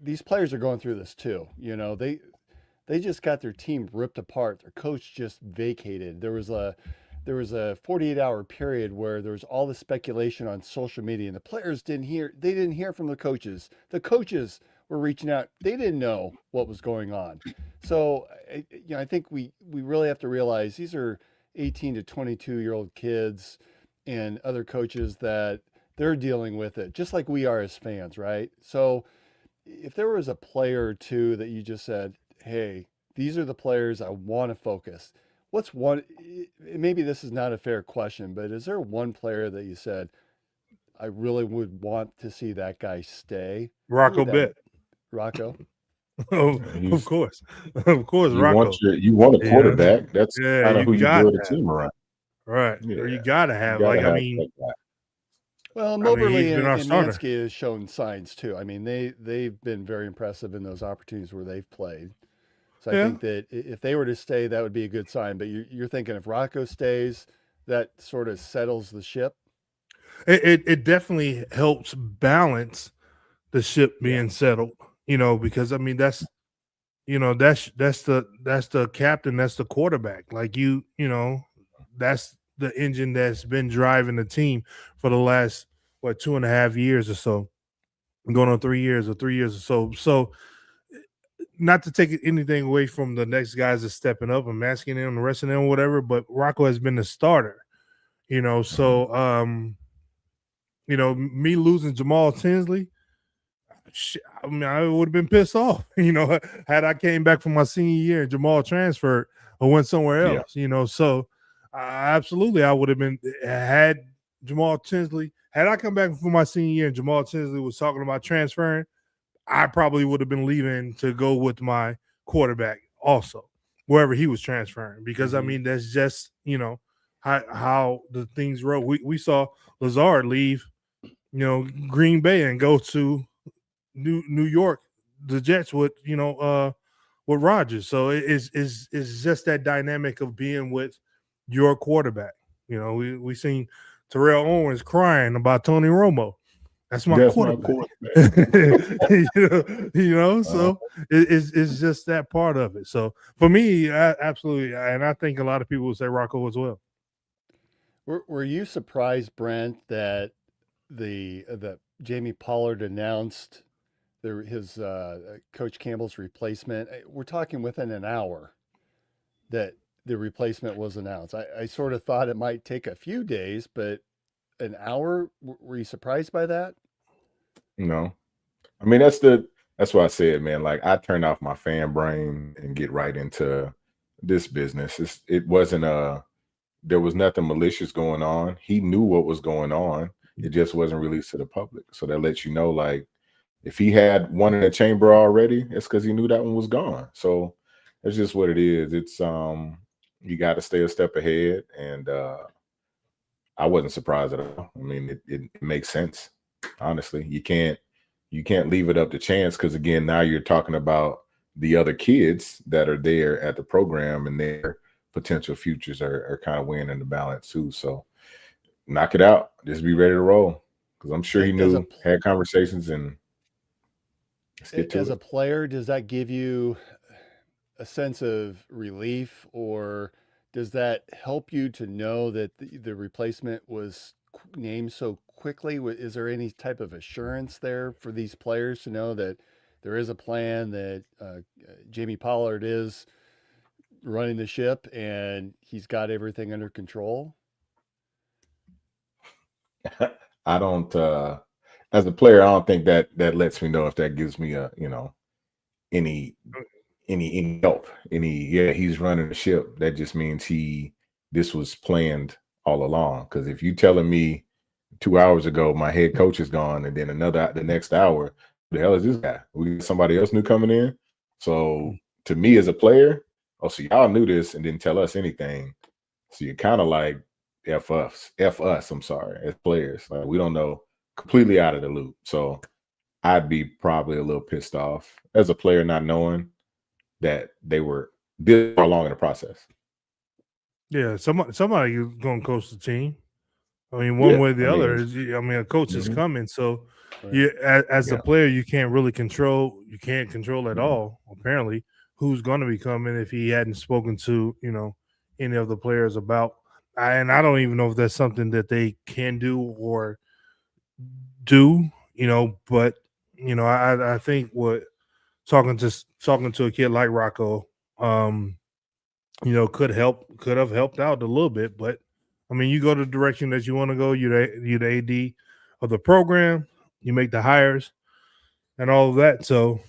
These players are going through this too. They just got their team ripped apart. Their coach just vacated. There was a 48-hour period where there was all the speculation on social media, and the players didn't hear from the coaches. The coaches were reaching out. They didn't know what was going on. So, I think we really have to realize these are 18 to 22-year-old kids and other coaches that they're dealing with it, just like we are as fans, right? So if there was a player or two that you just said, hey, these are the players I want to focus. What's one, maybe this is not a fair question, but is there one player that you said, I really would want to see that guy stay? Rocco Becht. Rocco? Of He's course, of course, Rocco. you want a You know, quarterback. That's yeah, kind of you who you got build a that, team around. right? Or Yeah, you gotta you have got to like, have that guy. Well, he's Moberly been our and starter. Mansky has shown signs too. I mean, they've been very impressive in those opportunities where they've played. So I Yeah, think that if they were to stay, that would be a good sign. But you're thinking if Rocco stays, that sort of settles the ship. it definitely helps balance the ship Yeah. being settled. Because I mean that's the captain, that's the quarterback. Like that's the engine that's been driving the team for the last 2.5 years or so, going on 3 years or 3 years or so. So not to take anything away from the next guys that's stepping up and masking in, the rest of them, whatever, but Rocco has been the starter. So me losing Jamal Tinsley, I mean, I would have been pissed off, had I came back from my senior year and Jamal transferred or went somewhere Yeah. else. So absolutely, I would have been, had Jamal Tinsley, had I come back from my senior year and Jamal Tinsley was talking about transferring, I probably would have been leaving to go with my quarterback also, wherever he was transferring, because I mean, that's just, how the things roll. We saw Lazard leave, Green Bay and go to New York, the Jets with Rodgers. So it's just that dynamic of being with your quarterback. We seen Terrell Owens crying about Tony Romo. That's my That's my quarterback. quarterback. So it's just that part of it. So for me, absolutely, and I think a lot of people would say Rocco as well. Were you surprised, Brent, that that Jamie Pollard announced his Coach Campbell's replacement? We're talking within an hour that the replacement was announced. I sort of thought it might take a few days, but an hour. Were you surprised by that? No, I mean that's what I said, man. Like I turn off my fan brain and get right into this business. It wasn't there was nothing malicious going on. He knew what was going on. It just wasn't released to the public. So that lets you know, like, if he had one in the chamber already, it's because he knew that one was gone. So that's just what it is. It's you got to stay a step ahead, and I wasn't surprised at all. I mean, it makes sense. Honestly, you can't leave it up to chance, because again, now you're talking about the other kids that are there at the program, and their potential futures are kind of weighing in the balance too. So knock it out. Just be ready to roll, because I'm sure he knew, had conversations, and let's get to it. As a player, does that give you a sense of relief, or does that help you to know that the replacement was named so quickly? Is there any type of assurance there for these players to know that there is a plan, that Jamie Pollard is running the ship and he's got everything under control? I don't as a player, I don't think that lets me know if that gives me a any help. He's running the ship. That just means this was planned all along. Because if you telling me 2 hours ago my head coach is gone, and then the next hour, who the hell is this guy? We got somebody else new coming in. So to me as a player, so y'all knew this and didn't tell us anything. So you're kind of like, F us, I'm sorry, as players. Like, we don't know, completely out of the loop. So I'd be probably a little pissed off as a player, not knowing that they were this far along in the process. Yeah, somebody is going to coach the team. I mean, one way or the other is. I mean, a coach is coming. So, as a player, you can't really control. You can't control at all. Apparently, who's going to be coming if he hadn't spoken to any of the players about. And I don't even know if that's something that they can do or do. But I think what talking to a kid like Rocco, could have helped out a little bit. But I mean, you go the direction that you want to go. You're the AD of the program. You make the hires and all of that. So,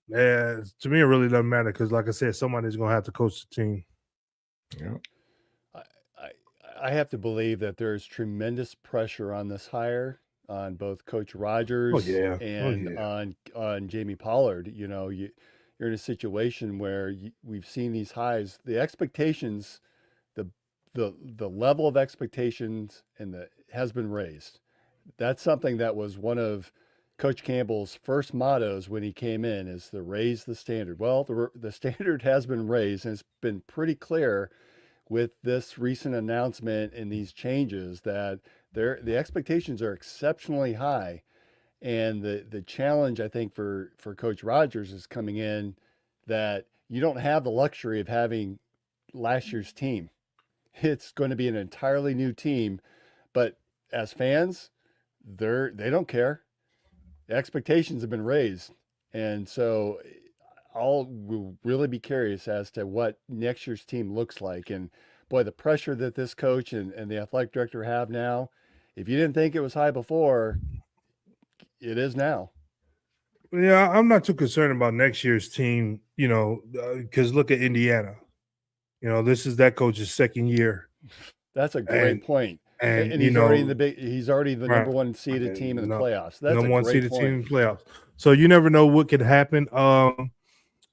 to me, it really doesn't matter, because, like I said, somebody's going to have to coach the team. Yeah. I have to believe that there's tremendous pressure on this hire, on both Coach Rodgers and on Jamie Pollard. you're in a situation where we've seen these highs. The expectations, the level of expectations has been raised. That's something that was one of Coach Campbell's first mottos when he came in, is to raise the standard. Well, the standard has been raised, and it's been pretty clear with this recent announcement and these changes that the expectations are exceptionally high. And the challenge, I think, for Coach Rogers is coming in that you don't have the luxury of having last year's team. It's going to be an entirely new team, but as fans, they don't care. The expectations have been raised, and so we'll really be curious as to what next year's team looks like. And boy, the pressure that this coach and the athletic director have now, if you didn't think it was high before, it is now. Yeah, I'm not too concerned about next year's team, because look at Indiana. This is that coach's second year. That's a great point. And he's already the number one seeded team in the playoffs. That's number a one great seeded point. team in the playoffs. So you never know what could happen.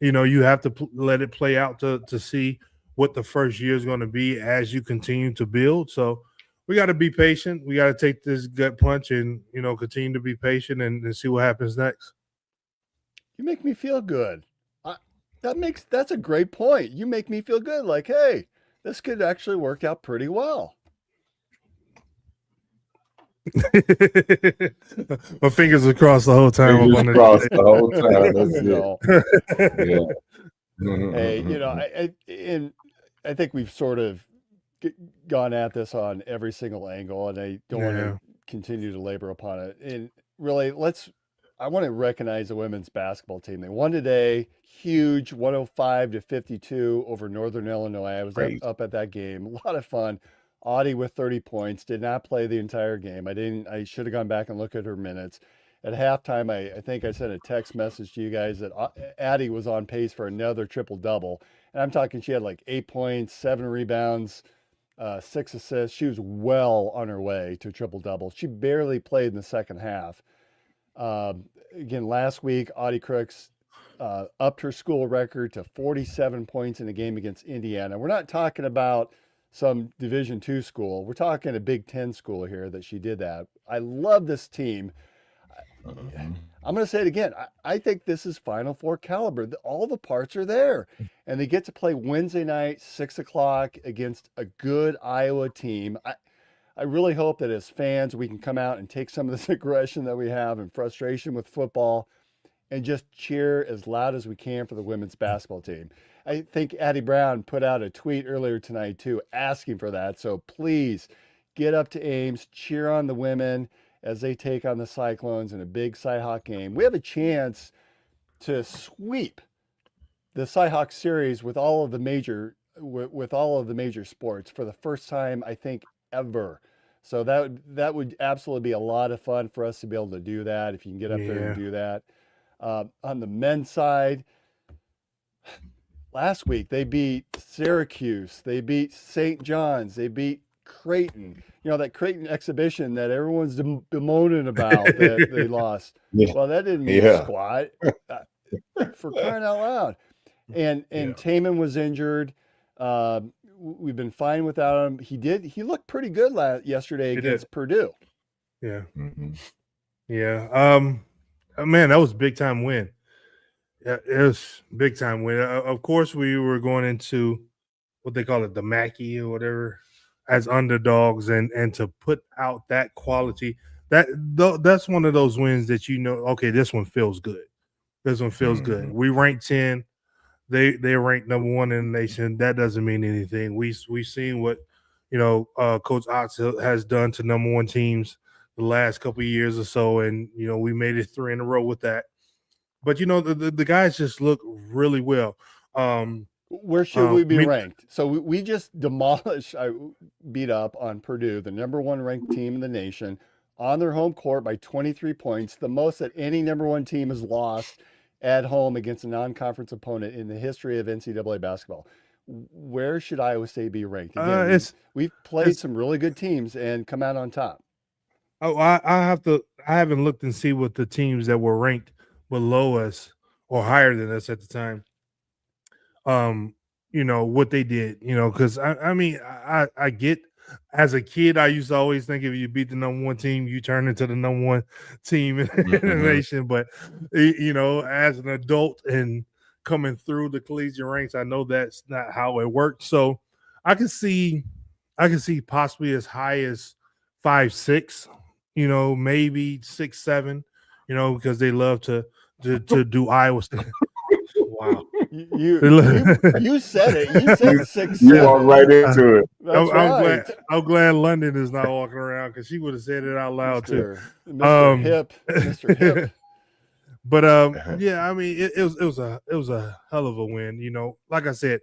You have to let it play out to see what the first year is going to be as you continue to build. So we got to be patient. We got to take this gut punch and, continue to be patient and see what happens next. You make me feel good. That's a great point. You make me feel good. Like, hey, this could actually work out pretty well. My fingers are crossed the whole time. Fingers crossed the whole time. That's it. Yeah. Hey, I think we've sort of gone at this on every single angle, and I don't want to continue to labor upon it. And really, I want to recognize the women's basketball team. They won today, huge, 105-52 over Northern Illinois. I was up at that game. A lot of fun. Audie with 30 points, did not play the entire game. I should have gone back and looked at her minutes. At halftime, I think I sent a text message to you guys that Addie was on pace for another triple-double. And I'm talking, she had like 8 points, 7 rebounds, 6 assists. She was well on her way to triple-double. She barely played in the second half. Again, last week, Audie Crooks upped her school record to 47 points in a game against Indiana. We're not talking about some Division II school. We're talking a Big Ten school here that she did that. I love this team. I'm going to say it again. I think this is Final Four caliber. All the parts are there. And they get to play Wednesday night, 6 o'clock against a good Iowa team. I really hope that as fans, we can come out and take some of this aggression that we have and frustration with football and just cheer as loud as we can for the women's basketball team. I think Addie Brown put out a tweet earlier tonight, too, asking for that. So please get up to Ames, cheer on the women as they take on the Cyclones in a big Cyhawk game. We have a chance to sweep the Cyhawk series with all of the major sports for the first time, I think, ever. So that would absolutely be a lot of fun for us to be able to do that, if you can get up there and do that. On the men's side, last week they beat Syracuse, they beat St. John's, they beat Creighton. That Creighton exhibition that everyone's bemoaning about that they lost. Yeah. Well, that didn't mean squat. For crying out loud. And Taman was injured. We've been fine without him. He looked pretty good yesterday against Purdue. Yeah. Mm-hmm. Yeah. Man, that was a big time win. Yeah, it was a big time win. Of course, we were going into what they call it, the Mackey or whatever, as underdogs, and to put out that quality. That's one of those wins that okay, this one feels good. This one feels good. We ranked 10. They ranked number 1 in the nation. That doesn't mean anything. We've seen what Coach Otts has done to number 1 teams the last couple of years or so, and we made it 3 in a row with that. But the guys just look really well. Where should we be ranked? So we just beat up on Purdue, the number 1 ranked team in the nation, on their home court by 23 points, the most that any number 1 team has lost at home against a non-conference opponent in the history of NCAA basketball. Where should Iowa State be ranked? Again, we've played some really good teams and come out on top. Oh, I haven't looked and see what the teams that were ranked below us or higher than us at the time. What they did, because I mean, I get, as a kid, I used to always think if you beat the number one team, you turn into the number one team in the nation. But, as an adult and coming through the collegiate ranks, I know that's not how it worked. So I can see possibly as high as 5'6", maybe 6'7", because they love to do Iowa State. Wow. You said it. You said 6. You walked right into it. That's right. I'm glad London is not walking around, because she would have said it out loud too. Mr. Hip. Mr. Hip. But yeah, I mean, it was a hell of a win. Like I said,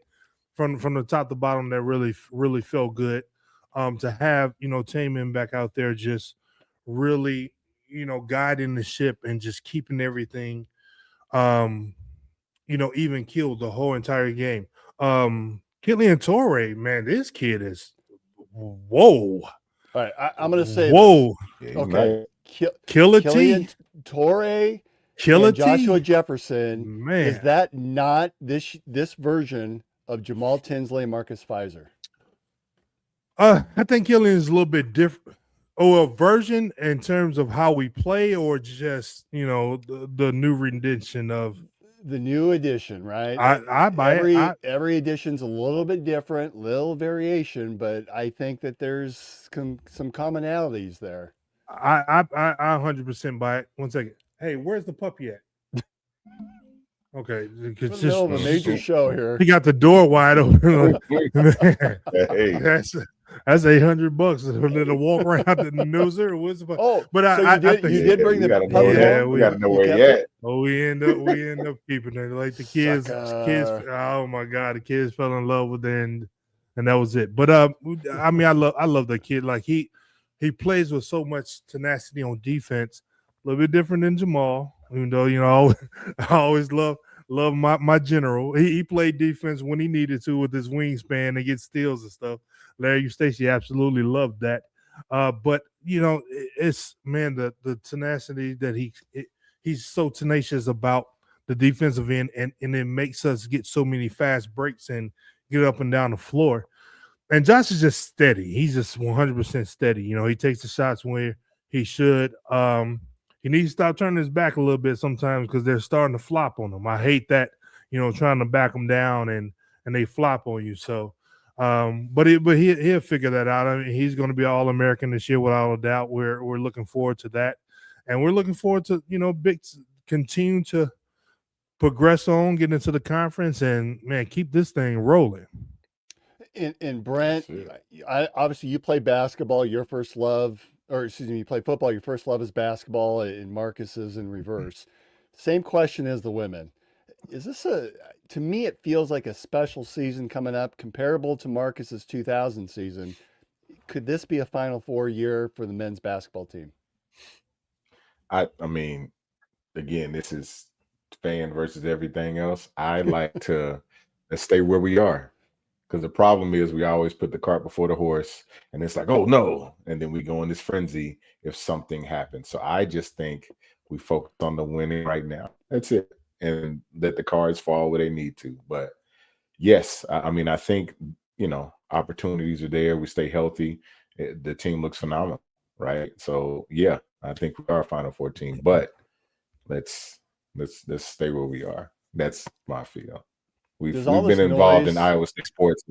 from the top to bottom, that really felt good. To have Taman back out there, just really guiding the ship and just keeping everything even killed the whole entire game. Killian Torrey, man, this kid is whoa. All right, I'm going to say whoa. This. Okay, Killian Torrey, Joshua Jefferson. Man, is that not this version of Jamal Tinsley and Marcus Pfizer? I think Killian is a little bit different. A version in terms of how we play, or just the new rendition of the new edition, right? I buy it. Every edition's a little bit different, little variation, but I think that there's some commonalities there. I 100% buy it. 1 second. Hey, where's the puppy at? Okay, it's just a major show here. He got the door wide open. Hey. That's $800 to walk around the noser. But so you did bring the puppy. Yeah, we got to know where he at. Oh, we end up keeping it. Like the kids. Oh my God, the kids fell in love with it, and that was it. But I mean, I love the kid. Like he plays with so much tenacity on defense. A little bit different than Jamal, even though I always love my general. He played defense when he needed to with his wingspan and get steals and stuff. Larry Eustace absolutely loved that. But it's, man, the tenacity that he's so tenacious about the defensive end, and it makes us get so many fast breaks and get up and down the floor. And Josh is just steady. He's just 100% steady. He takes the shots where he should. He needs to stop turning his back a little bit sometimes, because they're starting to flop on him. I hate that, trying to back him down and they flop on you. So, but he'll figure that out. I mean, he's going to be All-American this year without a doubt. We're looking forward to that, and we're looking forward to continue to progress on, get into the conference, and man, keep this thing rolling. And Brent, obviously you play basketball. Your first love, or excuse me, you play football. Your first love is basketball, and Marcus is in reverse. Same question as the women. Is this to me, it feels like a special season coming up, comparable to Marcus's 2000 season. Could this be a Final Four year for the men's basketball team? I mean, again, this is fan versus everything else. I like to stay where we are, because the problem is we always put the cart before the horse, and it's like, oh no, and then we go in this frenzy if something happens. So I just think we focus on the winning right now. That's it. And let the cards fall where they need to. But yes, I mean, I think, opportunities are there. We stay healthy. The team looks phenomenal, right? So yeah, I think we are a Final Four team, but let's stay where we are. That's my feel. We've been involved in Iowa State sports,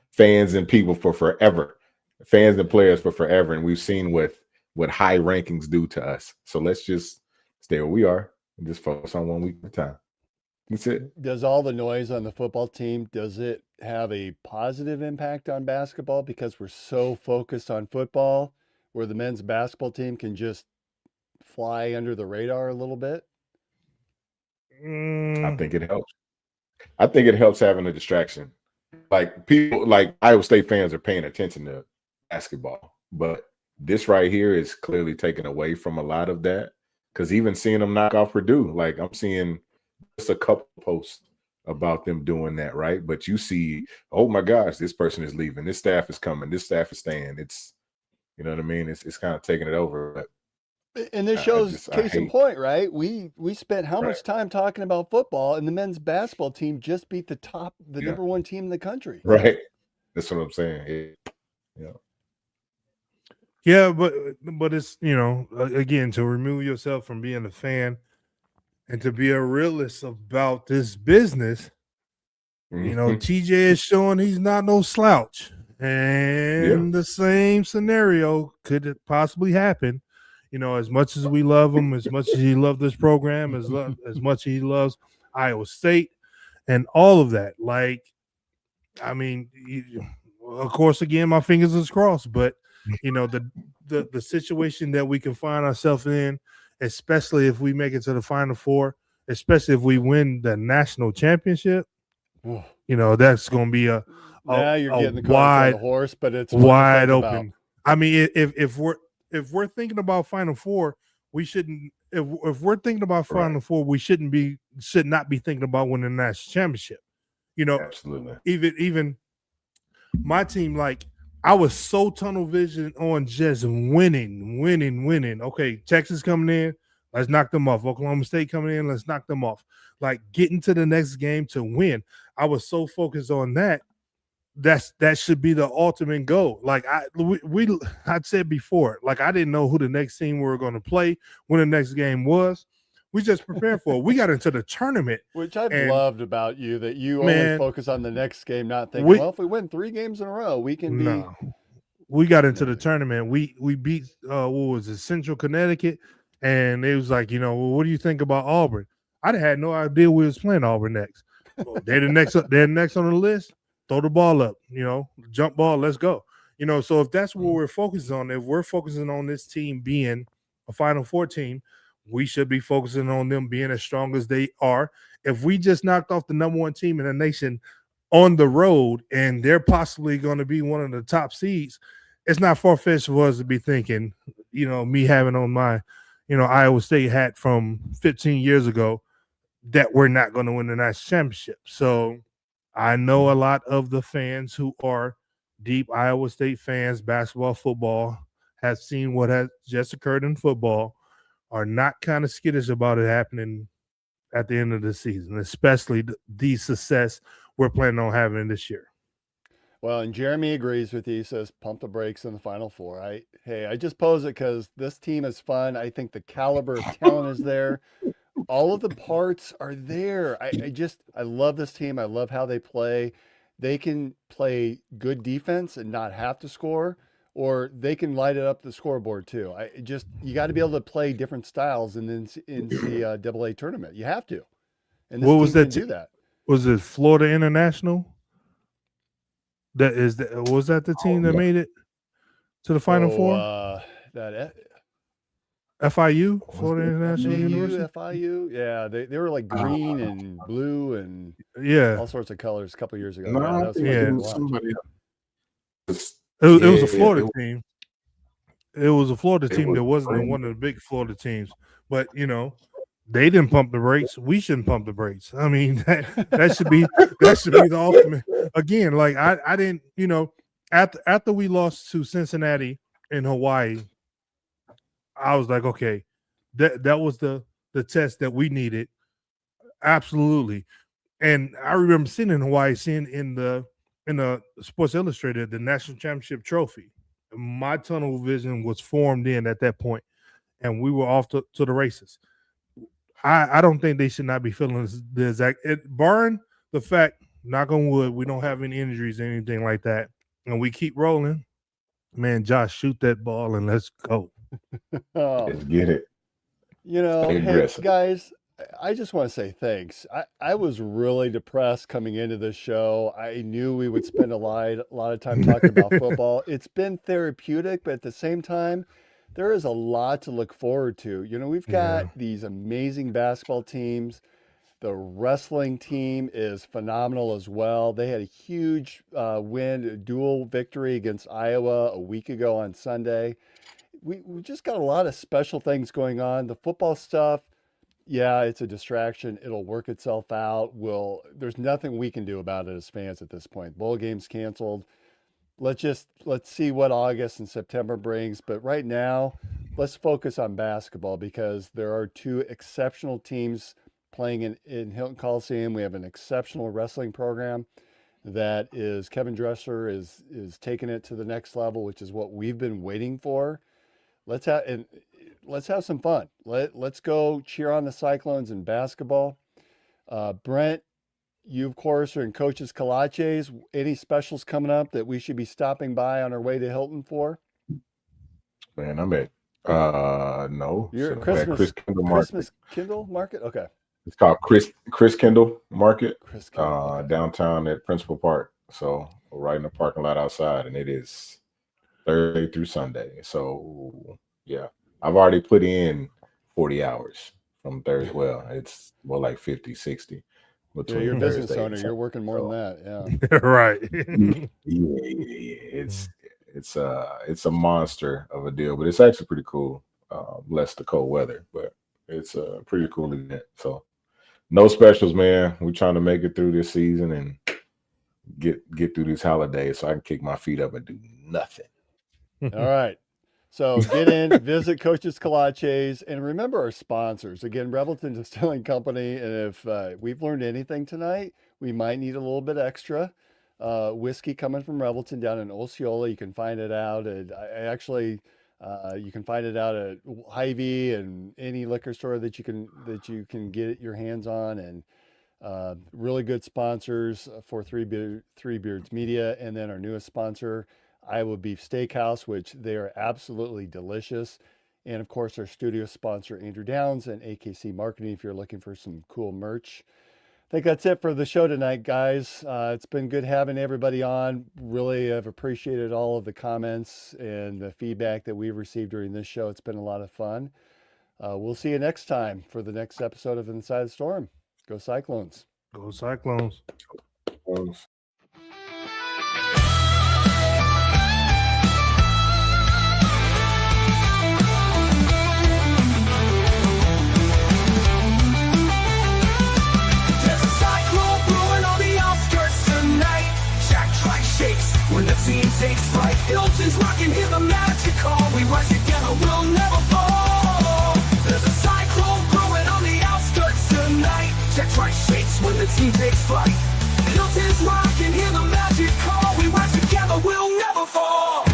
fans and people for forever, fans and players for forever. And we've seen what high rankings do to us. So let's just stay where we are and just focus on 1 week at a time. That's it. Does all the noise on the football team, does it have a positive impact on basketball, because we're so focused on football, where the men's basketball team can just fly under the radar a little bit? I think it helps. I think it helps having a distraction. Like, people, like Iowa State fans are paying attention to basketball, but this right here is clearly taken away from a lot of that. Because even seeing them knock off Purdue, like, I'm seeing just a couple posts about them doing that, right? But you see, oh my gosh, this person is leaving, this staff is coming, this staff is staying. It's, you know what I mean? It's kind of taking it over. But And this I shows just I case in hate point, right? We spent how right. much time talking about football, and the men's basketball team just beat the Yeah. number one team in the country. Right. That's what I'm saying. Yeah. Yeah, but it's again, to remove yourself from being a fan and to be a realist about this business. Mhm. TJ is showing he's not no slouch, Yeah. and the same scenario could possibly happen. As much as we love him, as much as he loved this program, as much as he loves Iowa State and all of that. Like, I mean, of course, again, my fingers is crossed, but the situation that we can find ourselves in, especially if we make it to the Final Four, especially if we win the national championship, Ooh. that's going to be a Now you're getting the carts on wide the horse, but it's fun to wide think open. about. I mean, if we're thinking about Final Four, we shouldn't. If we're thinking about Final Right. Four, we should not be thinking about winning the national championship. Absolutely. Even my team, like, I was so tunnel vision on just winning. Okay, Texas coming in, let's knock them off. Oklahoma State coming in, let's knock them off. Like, getting to the next game to win. I was so focused on that. That should be the ultimate goal. Like I'd said before, like, I didn't know who the next team we were going to play, when the next game was. We just prepared for it. We got into the tournament, Which I've and loved about you, that you only man, focus on the next game, not thinking, we well, if we win 3 games in a row, we can be. no. We got into the tournament. We beat what was it, Central Connecticut, and it was like, well, what do you think about Auburn? I had no idea we was playing Auburn next. They're next on the list. Throw the ball up, jump ball, let's go. So if that's what we're focusing on, if we're focusing on this team being a Final Four team, we should be focusing on them being as strong as they are. If we just knocked off the number one team in the nation on the road, and they're possibly going to be one of the top seeds, it's not far-fetched for us to be thinking, me having on my, Iowa State hat from 15 years ago, that we're not going to win the national championship. So I know a lot of the fans who are deep Iowa State fans, basketball, football, have seen what has just occurred in football, are not kind of skittish about it happening at the end of the season, especially the success we're planning on having this year. Well, and Jeremy agrees with you. He says, pump the brakes in the Final Four. I just pose it because this team is fun. I think the caliber of talent is there. All of the parts are there. I love this team. I love how they play. They can play good defense and not have to score, or they can light it up the scoreboard too. You got to be able to play different styles in the NCAA tournament. You have to. And this What was team that? can do that. Was it Florida International? Was that the team that made it to the Final Four? That FIU, Florida International University. FIU, yeah, they were like green and blue and all sorts of colors a couple years ago. No, that was fun it to was watch. somebody else. It was a Yeah, Florida it- team. It was a Florida It team was that wasn't crazy. one of the big Florida teams, but they didn't pump the brakes. We shouldn't pump the brakes. I mean, that should be the ultimate. Again, like I didn't, after we lost to Cincinnati in Hawaii, I was like, okay, that was the test that we needed. Absolutely. And I remember seeing in Hawaii, seeing in the Sports Illustrated, the national championship trophy. My tunnel vision was formed in at that point, and we were off to the races. I don't think they should not be feeling the exact barring the fact, knock on wood, we don't have any injuries or anything like that, and we keep rolling. Man, Josh, shoot that ball and let's go. Oh, Let's get it. Stay hey aggressive. guys, I just want to say thanks. I was really depressed coming into this show. I knew we would spend a lot of time talking about football. It's been therapeutic, but at the same time, there is a lot to look forward to. We've got these amazing basketball teams. The wrestling team is phenomenal as well. They had a huge win, a dual victory against Iowa a week ago on Sunday. We just got a lot of special things going on. The football stuff, yeah, it's a distraction. It'll work itself out. There's nothing we can do about it as fans at this point. Bowl game's canceled. Let's see what August and September brings. But right now, let's focus on basketball because there are two exceptional teams playing in Hilton Coliseum. We have an exceptional wrestling program that is Kevin Dresser is taking it to the next level, which is what we've been waiting for. Let's have some fun. Let's go cheer on the Cyclones in basketball. Brent, you of course are in Coach's Kolaches. Any specials coming up that we should be stopping by on our way to Hilton for? Man, I'm at no. You're So at I'm at Chris Kendall Market. Christmas Kindle Market? Okay. It's called Chris Kendall Market, Chris Kindle, okay. downtown at Principal Park. So we're right in the parking lot outside, and it is Thursday through Sunday. So yeah, I've already put in 40 hours from Thursday. Well, it's more like 50, 60. Yeah, you're a business owner. You're working more than that. Yeah. Right. Yeah. It's a monster of a deal, but it's actually pretty cool. Less the cold weather, but it's a pretty cool event. So no specials, man. We're trying to make it through this season and get through these holidays so I can kick my feet up and do nothing. All right. So get in, visit Coach's Kolaches, and remember our sponsors. Again, Revelton Distilling COmpany. And if we've learned anything tonight, we might need a little bit extra. Whiskey coming from Revelton down in Osceola. You can find it out at you can find it out at Hy-Vee and any liquor store that you can get your hands on. And really good sponsors for Three Beards Media, and then our newest sponsor, Iowa Beef Steakhouse, which they are absolutely delicious. And of course, our studio sponsor, Andrew Downs and AKC Marketing, if you're looking for some cool merch. I think that's it for the show tonight, guys. It's been good having everybody on. Really have appreciated all of the comments and the feedback that we've received during this show. It's been a lot of fun. We'll see you next time for the next episode of Inside the Storm. Go Cyclones. Go Cyclones. When the team takes flight, Hilton's rocking, hear the magic call. We rise together, we'll never fall. There's a cyclone brewing on the outskirts tonight. Check right shakes when the team takes flight. Hilton's rocking, hear the magic call. We rise together, we'll never fall.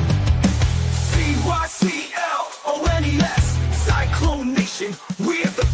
CYCLONES, Cyclone Nation, we're the